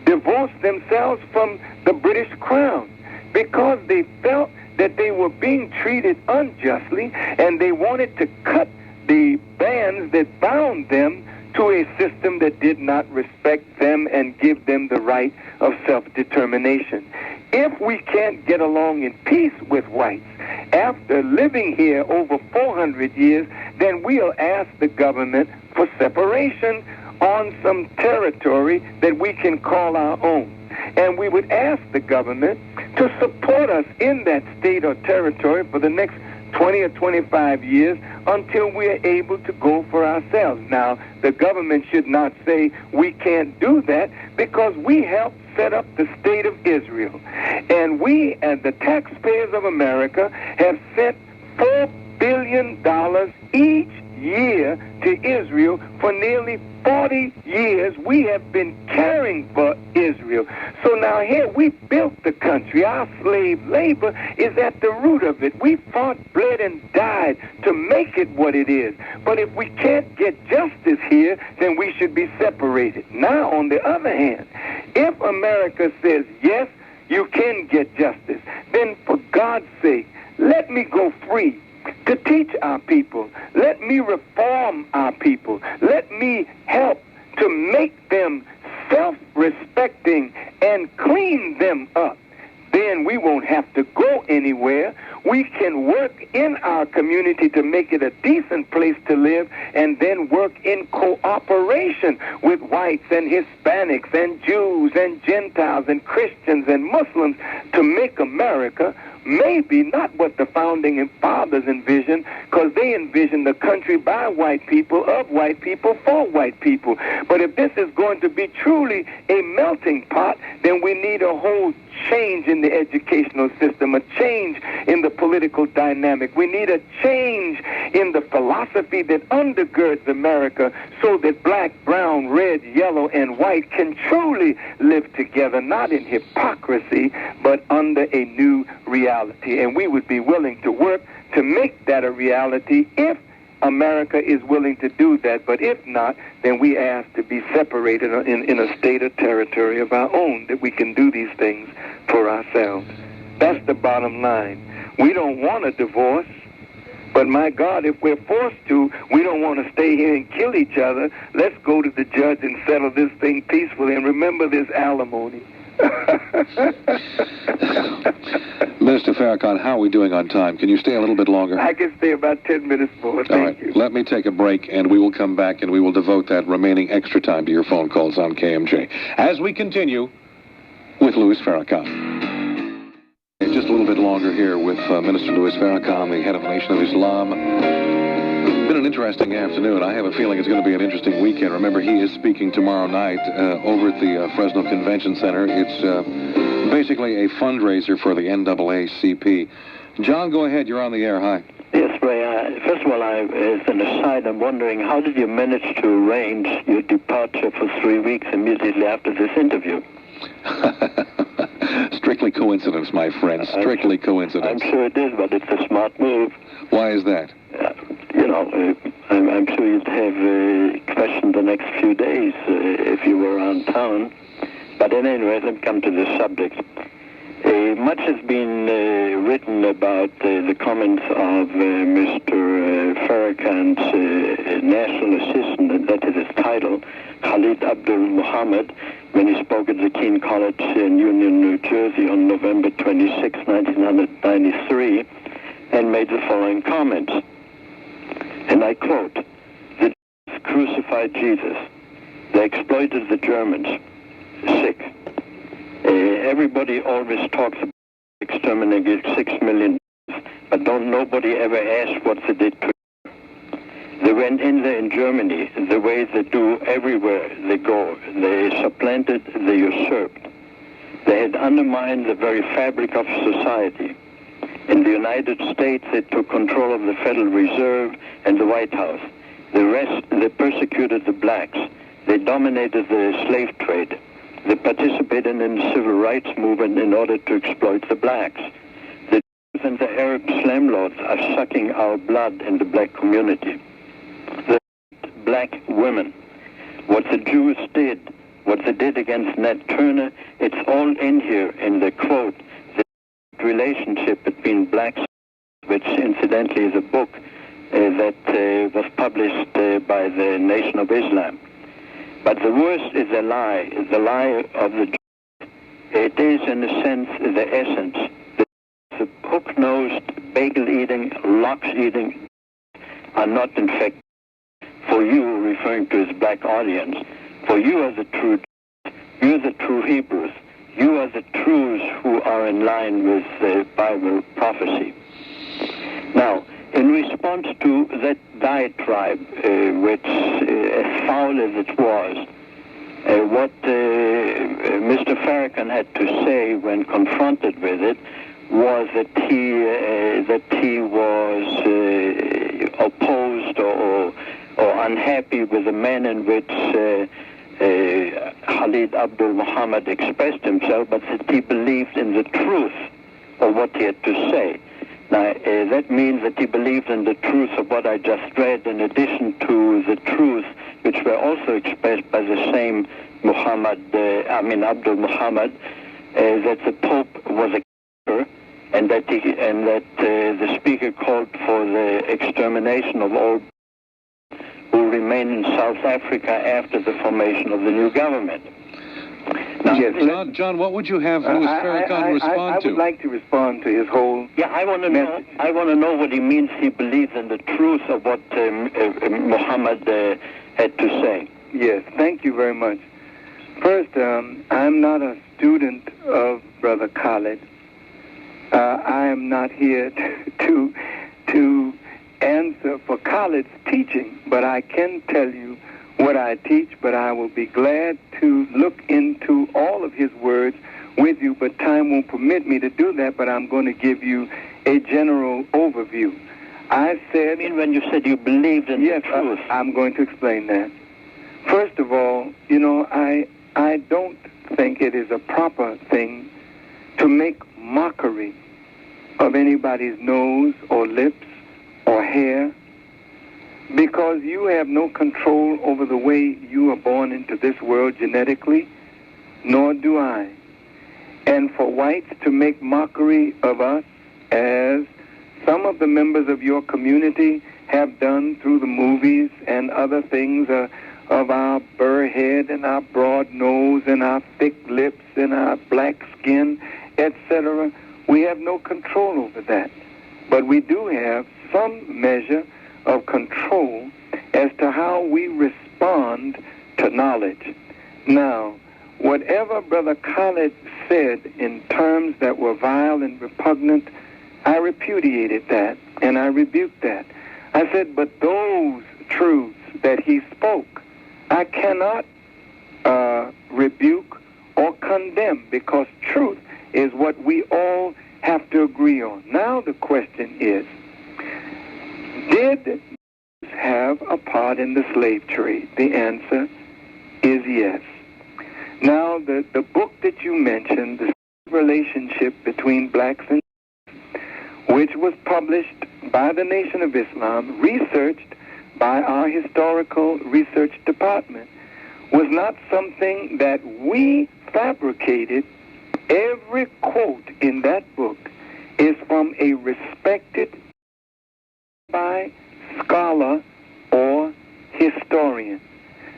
divorce themselves from the British Crown? Because they felt that they were being treated unjustly, and they wanted to cut the bands that bound them to a system that did not respect them and give them the right of self-determination. If we can't get along in peace with whites after living here over 400 years, then we'll ask the government for separation on some territory that we can call our own. And we would ask the government to support us in that state or territory for the next 20 or 25 years until we are able to go for ourselves. Now, the government should not say we can't do that because we helped set up the state of Israel. And we, as the taxpayers of America, have sent $4 billion each year to Israel for nearly 40 years. We have been caring for Israel. So now here we built the country. Our slave labor is at the root of it. We fought, bled, and died to make it what it is. But if we can't get justice here, then we should be separated. Now, on the other hand, if America says, yes, you can get justice, then for God's sake, let me go free to teach our people. Let me reform our people. Let me help to make them self-respecting and clean them up. Then we won't have to go anywhere. We can work in our community to make it a decent place to live and then work in cooperation with whites and Hispanics and Jews and Gentiles and Christians and Muslims to make America maybe not what the founding fathers envisioned, because they envisioned the country by white people, of white people, for white people. But if this is going to be truly a melting pot, then we need a whole change in the educational system, a change in the political dynamic. We need a change in the philosophy that undergirds America so that black, brown, red, yellow, and white can truly live together, not in hypocrisy, but under a new reality. And we would be willing to work to make that a reality if America is willing to do that. But if not, then we ask to be separated in a state or territory of our own, that we can do these things for ourselves. That's the bottom line. We don't want a divorce, but my God, if we're forced to, we don't want to stay here and kill each other. Let's go to the judge and settle this thing peacefully. And remember, there's alimony. Mr. Farrakhan, how are we doing on time? Can you stay a little bit longer? I can stay about 10 minutes more. Thank you. Let me take a break, and we will come back, and we will devote that remaining extra time to your phone calls on KMJ. As we continue with Louis Farrakhan. Just a little bit longer here with Minister Louis Farrakhan, the head of the Nation of Islam. It's been an interesting afternoon. I have a feeling it's going to be an interesting weekend. Remember, he is speaking tomorrow night over at the Fresno Convention Center. It's basically a fundraiser for the NAACP. John, go ahead. You're on the air. Hi. Yes, Ray. First of all, as an aside, I'm wondering, how did you manage to arrange your departure for 3 weeks immediately after this interview? Strictly coincidence, my friend. Strictly coincidence. I'm sure it is, but it's a smart move. Why is that? I'm sure you'd have questioned the next few days if you were around town. But at any rate, let's come to the subject. Much has been written about the comments of Mr. Farrakhan's national assistant, and that is his title, Khalid Abdul Muhammad, when he spoke at the Keene College in Union, New Jersey on November 26, 1993, and made the following comments. And I quote, "The Jews crucified Jesus. They exploited the Germans. Sick. Everybody always talks about exterminating 6 million, but nobody ever asked what they did to them. They went in there in Germany the way they do everywhere they go. They supplanted, they usurped. They had undermined the very fabric of society. In the United States, they took control of the Federal Reserve and the White House. They persecuted the blacks. They dominated the slave trade. They participated in the civil rights movement in order to exploit the blacks. The Jews and the Arab slumlords are sucking our blood in the black community. The black women, what the Jews did, what they did against Nat Turner, it's all in here in the quote, the relationship between blacks, which incidentally is a book that was published by the Nation of Islam. But the worst is the lie of the Jews. It is, in a sense, the essence. The hook-nosed, bagel-eating, lox-eating are not, in fact, for you, referring to his black audience, for you are the true Jews, you are the true Hebrews, you are the truths who are in line with Bible prophecy. Now, in response to that diatribe, which, as foul as it was, what Mr. Farrakhan had to say when confronted with it was that he was opposed or unhappy with the manner in which Khalid Abdul Muhammad expressed himself, but that he believed in the truth of what he had to say. Now, that means that he believed in the truth of what I just read, in addition to the truth which were also expressed by the same Abdul Muhammad, that the Pope was a killer, and that the speaker called for the extermination of all who remain in South Africa after the formation of the new government. Now, yes, John, what would you have Louis Farrakhan respond to? I would like to respond to his whole. Yeah, I want to know what he means. He believes in the truth of what Muhammad had to say. Yes, thank you very much. First, I'm not a student of Brother Khalid. I am not here to answer for Khalid's teaching, but I can tell you what I teach, but I will be glad to look into all of his words with you, but time won't permit me to do that, but I'm going to give you a general overview. I said... I mean, when you said you believed in the truth. I'm going to explain that. First of all, I don't think it is a proper thing to make mockery of anybody's nose or lips or hair, because you have no control over the way you are born into this world genetically, nor do I. And for whites to make mockery of us, as some of the members of your community have done through the movies and other things, of our burr head and our broad nose and our thick lips and our black skin, etc., we have no control over that. But we do have some measure of control as to how we respond to knowledge. Now, whatever Brother Khalid said in terms that were vile and repugnant, I repudiated that and I rebuked that. I said, but those truths that he spoke, I cannot rebuke or condemn, because truth is what we all have to agree on. Now the question is, did Jews have a part in the slave trade? The answer is yes. Now, the book that you mentioned, The Relationship Between Blacks and Jews, which was published by the Nation of Islam, researched by our historical research department, was not something that we fabricated. Every quote in that book is from a respected scholar or historian.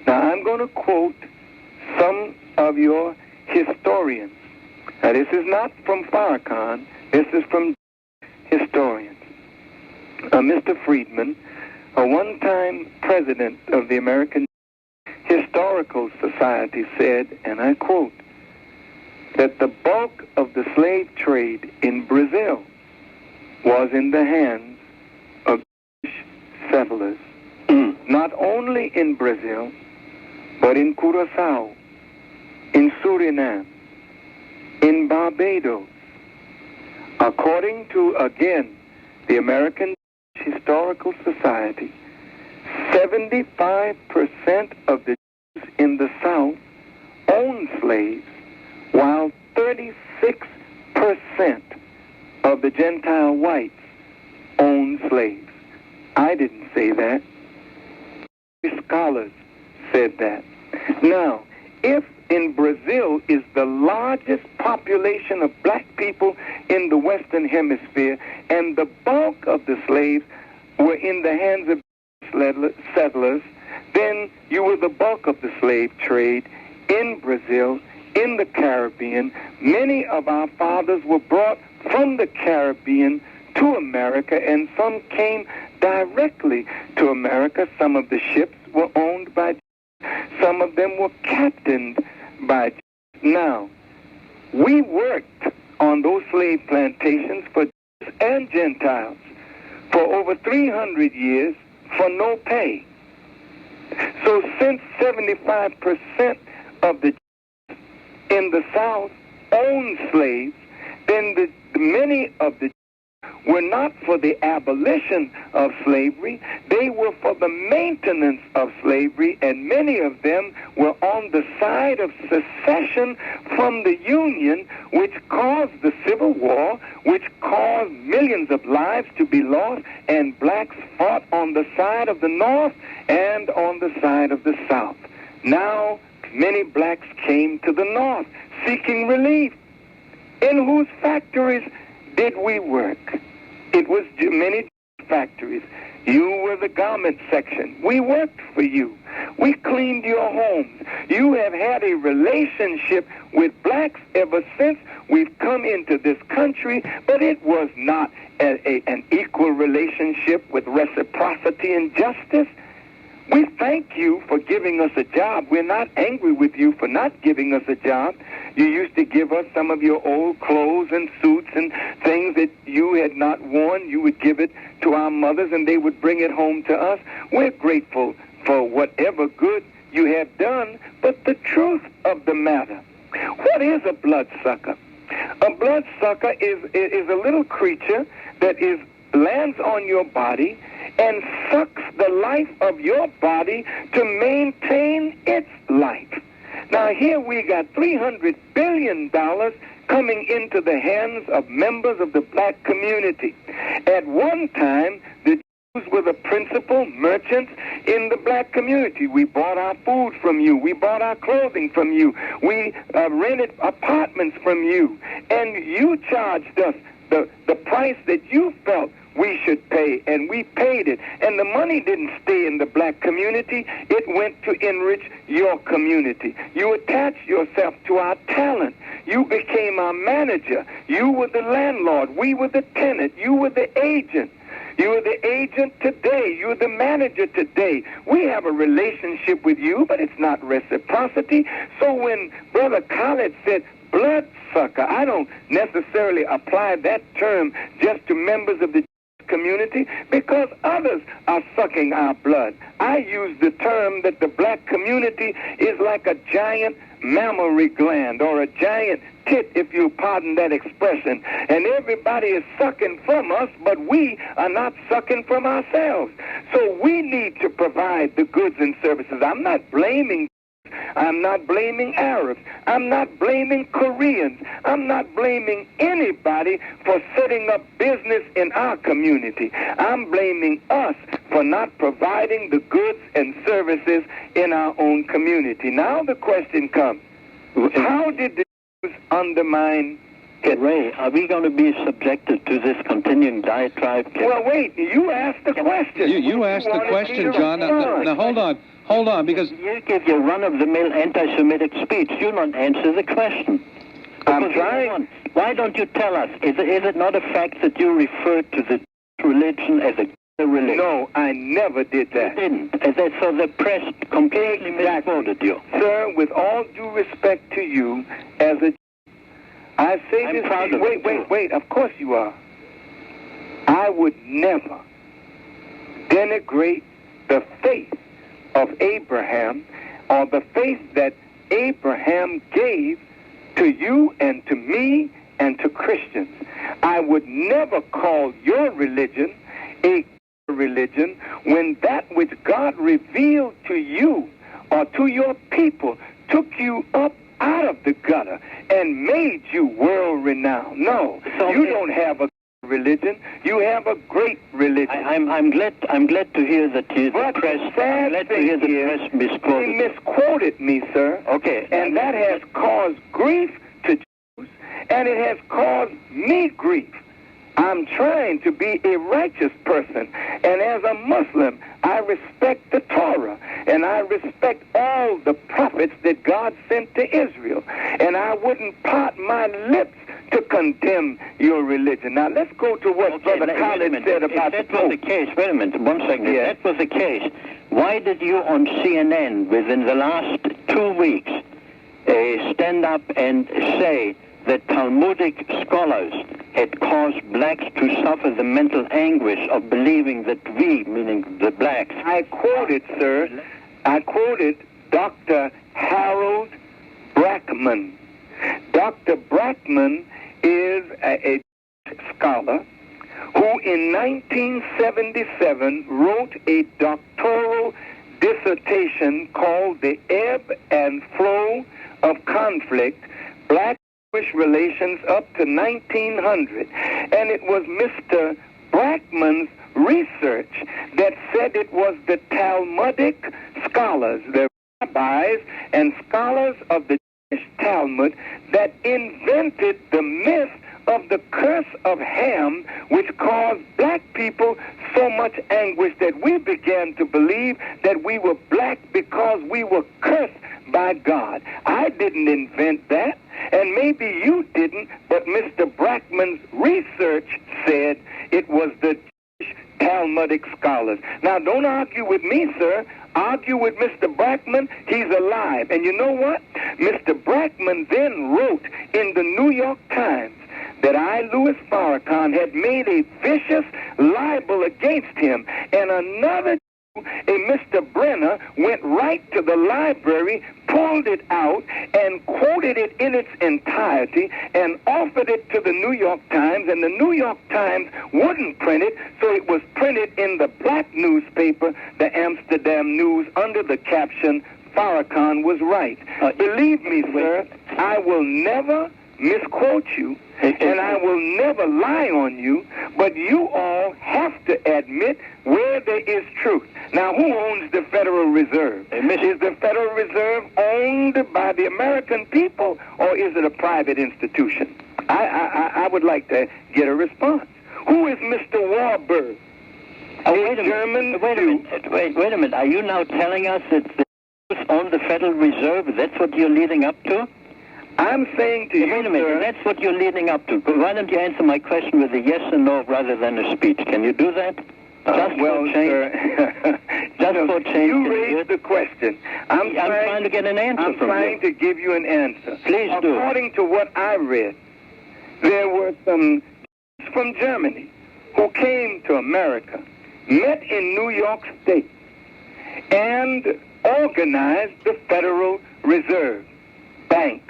Now, I'm going to quote some of your historians. Now, this is not from Farrakhan. This is from historians. Mr. Friedman, a one-time president of the American Historical Society, said, and I quote, that the bulk of the slave trade in Brazil was in the hands of British settlers, not only in Brazil, but in Curaçao, in Suriname, in Barbados. According to, again, the American Historical Society, 75% of the Jews in the South owned slaves, while 36% of the Gentile whites owned slaves. I didn't say that. Scholars said that. Now, if in Brazil is the largest population of black people in the Western Hemisphere, and the bulk of the slaves were in the hands of settlers, then you were the bulk of the slave trade in Brazil, in the Caribbean. Many of our fathers were brought from the Caribbean to America, and some came directly to America. Some of the ships were owned by Jews. Some of them were captained by Jews. Now, we worked on those slave plantations for Jews and Gentiles for over 300 years for no pay. So since 75% of the Jews in the South owned slaves, then many of the were not for the abolition of slavery. They were for the maintenance of slavery, and many of them were on the side of secession from the Union, which caused the Civil War, which caused millions of lives to be lost, and blacks fought on the side of the North and on the side of the South. Now, many blacks came to the North seeking relief. In whose factories did we work? It was many factories. You were the garment section. We worked for you. We cleaned your homes. You have had a relationship with blacks ever since we've come into this country, but it was not an equal relationship with reciprocity and justice. We thank you for giving us a job. We're not angry with you for not giving us a job. You used to give us some of your old clothes and suits and things that you had not worn. You would give it to our mothers, and they would bring it home to us. We're grateful for whatever good you have done, but the truth of the matter, what is a bloodsucker? A bloodsucker is a little creature that lands on your body and sucks the life of your body to maintain its life. Now here we got $300 billion coming into the hands of members of the black community. At one time, the Jews were the principal merchants in the black community. We bought our food from you. We bought our clothing from you. We rented apartments from you. And you charged us the price that you felt we should pay, and we paid it. And the money didn't stay in the black community. It went to enrich your community. You attached yourself to our talent. You became our manager. You were the landlord. We were the tenant. You were the agent. You are the agent today. You're the manager today. We have a relationship with you, but it's not reciprocity. So when Brother Khaled said, bloodsucker, I don't necessarily apply that term just to members of the community, because others are sucking our blood. I use the term that the black community is like a giant mammary gland, or a giant tit, if you pardon that expression, and everybody is sucking from us, but we are not sucking from ourselves. So we need to provide the goods and services. I'm not blaming Arabs. I'm not blaming Koreans. I'm not blaming anybody for setting up business in our community. I'm blaming us for not providing the goods and services in our own community. Now the question comes, how did the Jews undermine Hitler? Ray, are we going to be subjected to this continuing diatribe? Well, wait, you asked the question. You asked the question, John. Now, hold on, because You give your run-of-the-mill anti-Semitic speech. You don't answer the question. I'm trying. Why don't you tell us? Is it not a fact that you referred to the religion as a religion? No, I never did that. You didn't. So the press completely misquoted you. Sir, with all due respect to you, as a I say I'm this. proud of you. Wait. Of course you are. I would never denigrate the faith of Abraham, or the faith that Abraham gave to you and to me and to Christians. I would never call your religion a religion when that which God revealed to you or to your people took you up out of the gutter and made you world-renowned. No, you don't have a religion. You have a great religion. I'm glad to hear that the press. I'm glad to hear the press misquoted. They misquoted me, sir. Okay, and that has caused grief to Jews, and it has caused me grief. I'm trying to be a righteous person. And as a Muslim, I respect the Torah, and I respect all the prophets that God sent to Israel. And I wouldn't part my lips to condemn your religion. Now, let's go to what Brother Collins said about the Pope. If that was the case, wait a minute, 1 second. If that was the case, why did you on CNN within the last 2 weeks stand up and say that Talmudic scholars had caused blacks to suffer the mental anguish of believing that we, meaning the blacks... I quoted, sir, Dr. Harold Brackman. Dr. Brackman is a scholar who in 1977 wrote a doctoral dissertation called The Ebb and Flow of Conflict, Black-Jewish Relations up to 1900. And it was Mr. Brackman's research that said it was the Talmudic scholars, the rabbis and scholars of the Talmud that invented the myth of the curse of Ham, which caused black people so much anguish that we began to believe that we were black because we were cursed by God. I didn't invent that, and maybe you didn't, but Mr. Brackman's research said it was the Talmudic scholars. Now, don't argue with me, sir. Argue with Mr. Brackman. He's alive. And you know what? Mr. Brackman then wrote in the New York Times that Louis Farrakhan had made a vicious libel against him. And another, a Mr. Brenner, went right to the library, pulled it out, and quoted it in its entirety, and offered it to the New York Times, and the New York Times wouldn't print it, so it was printed in the black newspaper, the Amsterdam News, under the caption, Farrakhan was right. Believe me, sir, I will never misquote you, and I will never lie on you, but you all have to admit where there is truth. Now, who owns the Federal Reserve? Is the Federal Reserve owned by the American people, or is it a private institution? I would like to get a response. Who is Mr. Warburg? Wait a minute. Are you now telling us that the Jews own the Federal Reserve? That's what you're leading up to? I'm saying to you, wait a minute, sir, that's what you're leading up to. Why don't you answer my question with a yes or no rather than a speech? Can you do that? Sir, just for change. You raised the question. I'm trying to get an answer from you. I'm trying to give you an answer. Please do. According to what I read, there were some from Germany who came to America, met in New York State, and organized the Federal Reserve Bank.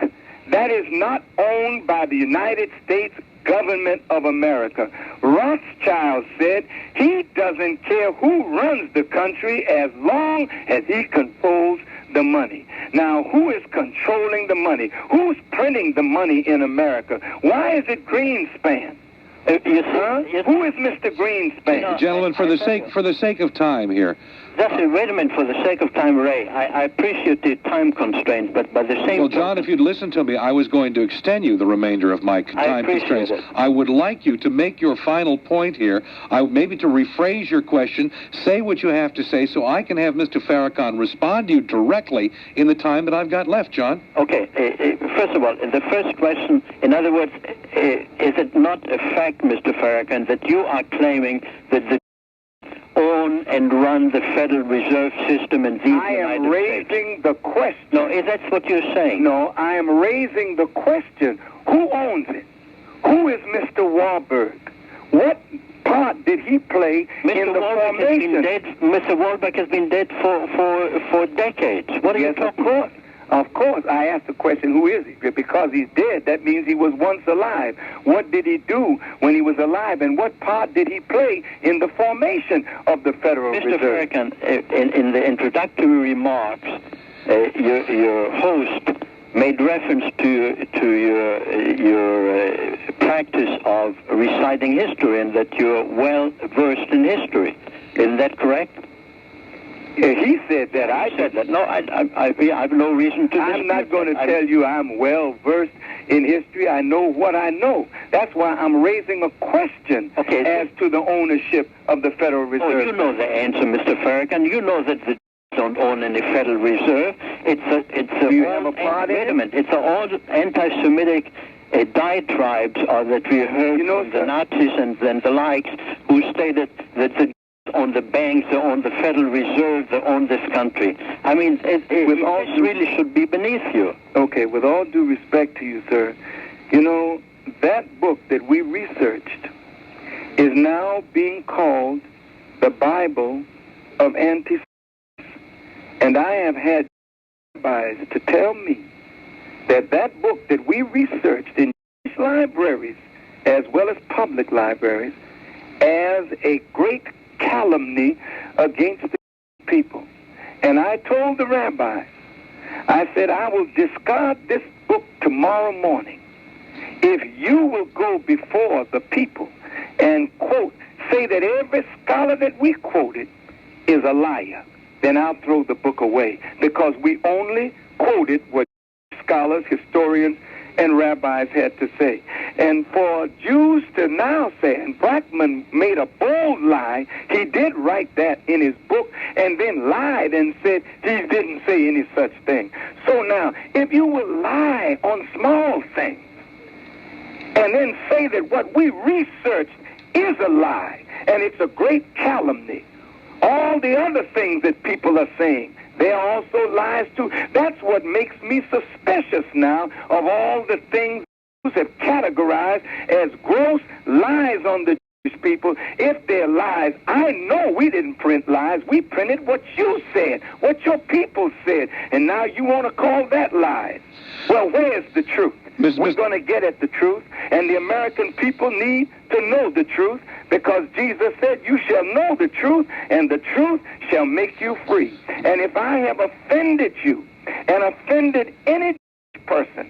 That is not owned by the United States government of America. Rothschild said he doesn't care who runs the country as long as he controls the money. Now, who is controlling the money? Who's printing the money in America? Why is it Greenspan? Who is Mr. Greenspan? Gentlemen, for the sake of time here. Wait a minute, for the sake of time, Ray. I appreciate the time constraints, but by the same... Well, John, if you'd listened to me, I was going to extend you the remainder of my time constraints. I would like you to make your final point here, maybe to rephrase your question, say what you have to say, so I can have Mr. Farrakhan respond to you directly in the time that I've got left, John. Okay. First of all, the first question, in other words, is it not a fact, Mr. Farrakhan, that you are claiming that the own and run the Federal Reserve System in these United States? I am raising the question. No, that's what you're saying. No, I am raising the question. Who owns it? Who is Mr. Warburg? What part did he play in the formation? Mr. Warburg has been dead for decades. What are you talking about? Of course, I asked the question, who is he? Because he's dead, that means he was once alive. What did he do when he was alive, and what part did he play in the formation of the Federal Reserve? Mr. Farrakhan, in the introductory remarks, your host made reference to your practice of reciting history, and that you're well versed in history. Isn't that correct? He said that. I said that. No, I have no reason to dispute. I'm not going to tell you I'm well versed in history. I know what I know. That's why I'm raising a question as to the ownership of the Federal Reserve. Oh, you know the answer, Mr. Farrakhan. You know that the don't own any Federal Reserve. Do you have a part in it? Wait a minute. It's all anti-Semitic diatribes that we heard from the Nazis and then the likes, who stated that the on the banks, they own the Federal Reserve, they own this country. I mean, this really should be beneath you. Okay, with all due respect to you, sir, you know, that book that we researched is now being called the Bible of anti-Semitism. And I have had rabbis to tell me that that book that we researched in libraries as well as public libraries as a great calumny against the people. And I told the rabbis, I said, I will discard this book tomorrow morning if you will go before the people and quote, say that every scholar that we quoted is a liar. Then I'll throw the book away, because we only quoted what scholars, historians, and rabbis had to say. And for Jews to now say, and Blackman made a bold lie, he did write that in his book, and then lied and said he didn't say any such thing. So now, if you will lie on small things, and then say that what we researched is a lie, and it's a great calumny, all the other things that people are saying, they are also lies too. That's what makes me suspicious now of all the things Jews have categorized as gross lies on the Jewish people. If they're lies, I know we didn't print lies. We printed what you said, what your people said, and now you want to call that lies. Well, where's the truth? We're going to get at the truth, and the American people need to know the truth, because Jesus said, you shall know the truth, and the truth shall make you free. And if I have offended you and offended any person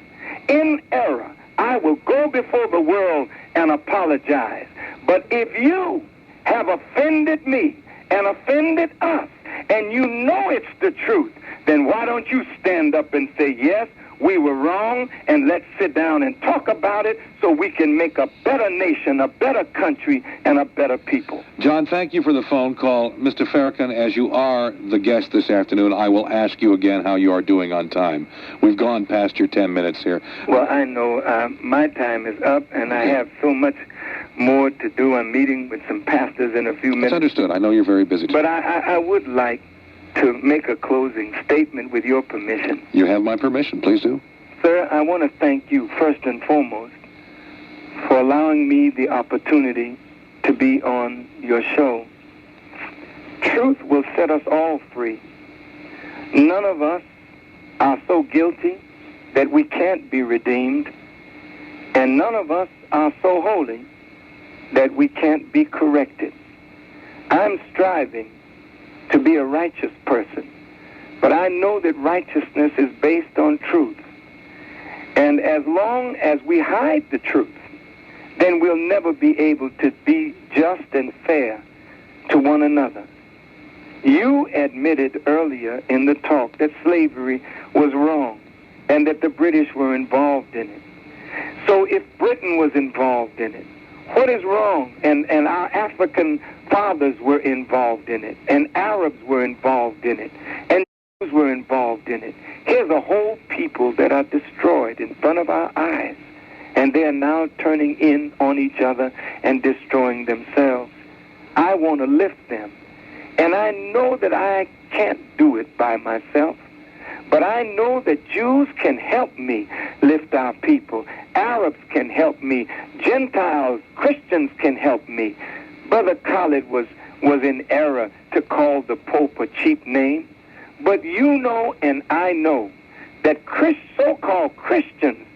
in error, I will go before the world and apologize. But if you have offended me and offended us, and you know it's the truth, then why don't you stand up and say, yes, we were wrong, and let's sit down and talk about it so we can make a better nation, a better country, and a better people. John, thank you for the phone call. Mr. Farrakhan, as you are the guest this afternoon, I will ask you again how you are doing on time. We've gone past your 10 minutes here. Well, I know my time is up, and I have so much more to do. I'm meeting with some pastors in a few minutes. That's understood. I know you're very busy. But I would like to make a closing statement with your permission. You have my permission. Please do. Sir, I want to thank you first and foremost for allowing me the opportunity to be on your show. Truth will set us all free. None of us are so guilty that we can't be redeemed, and none of us are so holy that we can't be corrected. I'm striving to be a righteous person, but I know that righteousness is based on truth. And as long as we hide the truth, then we'll never be able to be just and fair to one another. You admitted earlier in the talk that slavery was wrong and that the British were involved in it. So if Britain was involved in it, what is wrong? And our African fathers were involved in it, and Arabs were involved in it, and Jews were involved in it. Here's a whole people that are destroyed in front of our eyes, and they are now turning in on each other and destroying themselves. I want to lift them, and I know that I can't do it by myself, but I know that Jews can help me lift our people. Arabs can help me. Gentiles, Christians can help me. Brother Khalid was in error to call the Pope a cheap name. But you know and I know that so-called Christians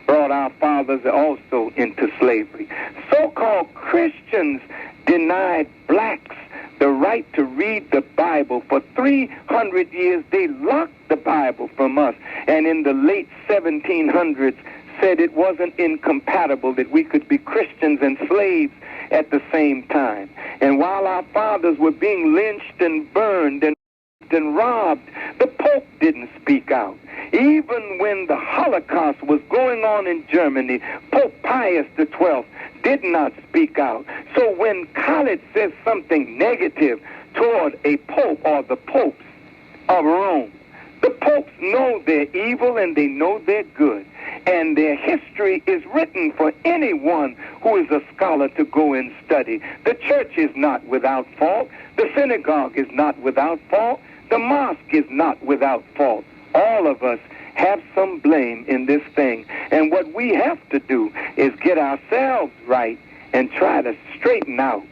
brought our fathers also into slavery. So-called Christians denied blacks the right to read the Bible. For 300 years, they locked the Bible from us. And in the late 1700s, said it wasn't incompatible that we could be Christians and slaves at the same time. And while our fathers were being lynched and burned and robbed, the Pope didn't speak out. Even when the Holocaust was going on in Germany, Pope Pius XII did not speak out. So when Khaled says something negative toward a pope or the popes of Rome, the popes know they're evil and they know they're good. And their history is written for anyone who is a scholar to go and study. The church is not without fault. The synagogue is not without fault. The mosque is not without fault. All of us have some blame in this thing. And what we have to do is get ourselves right and try to straighten out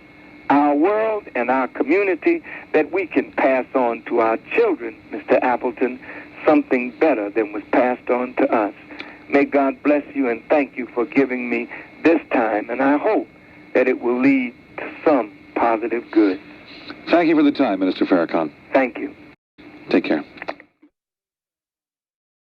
our world and our community, that we can pass on to our children, Mr. Appleton, something better than was passed on to us. May God bless you, and thank you for giving me this time, and I hope that it will lead to some positive good. Thank you for the time, Minister Farrakhan. Thank you. Take care.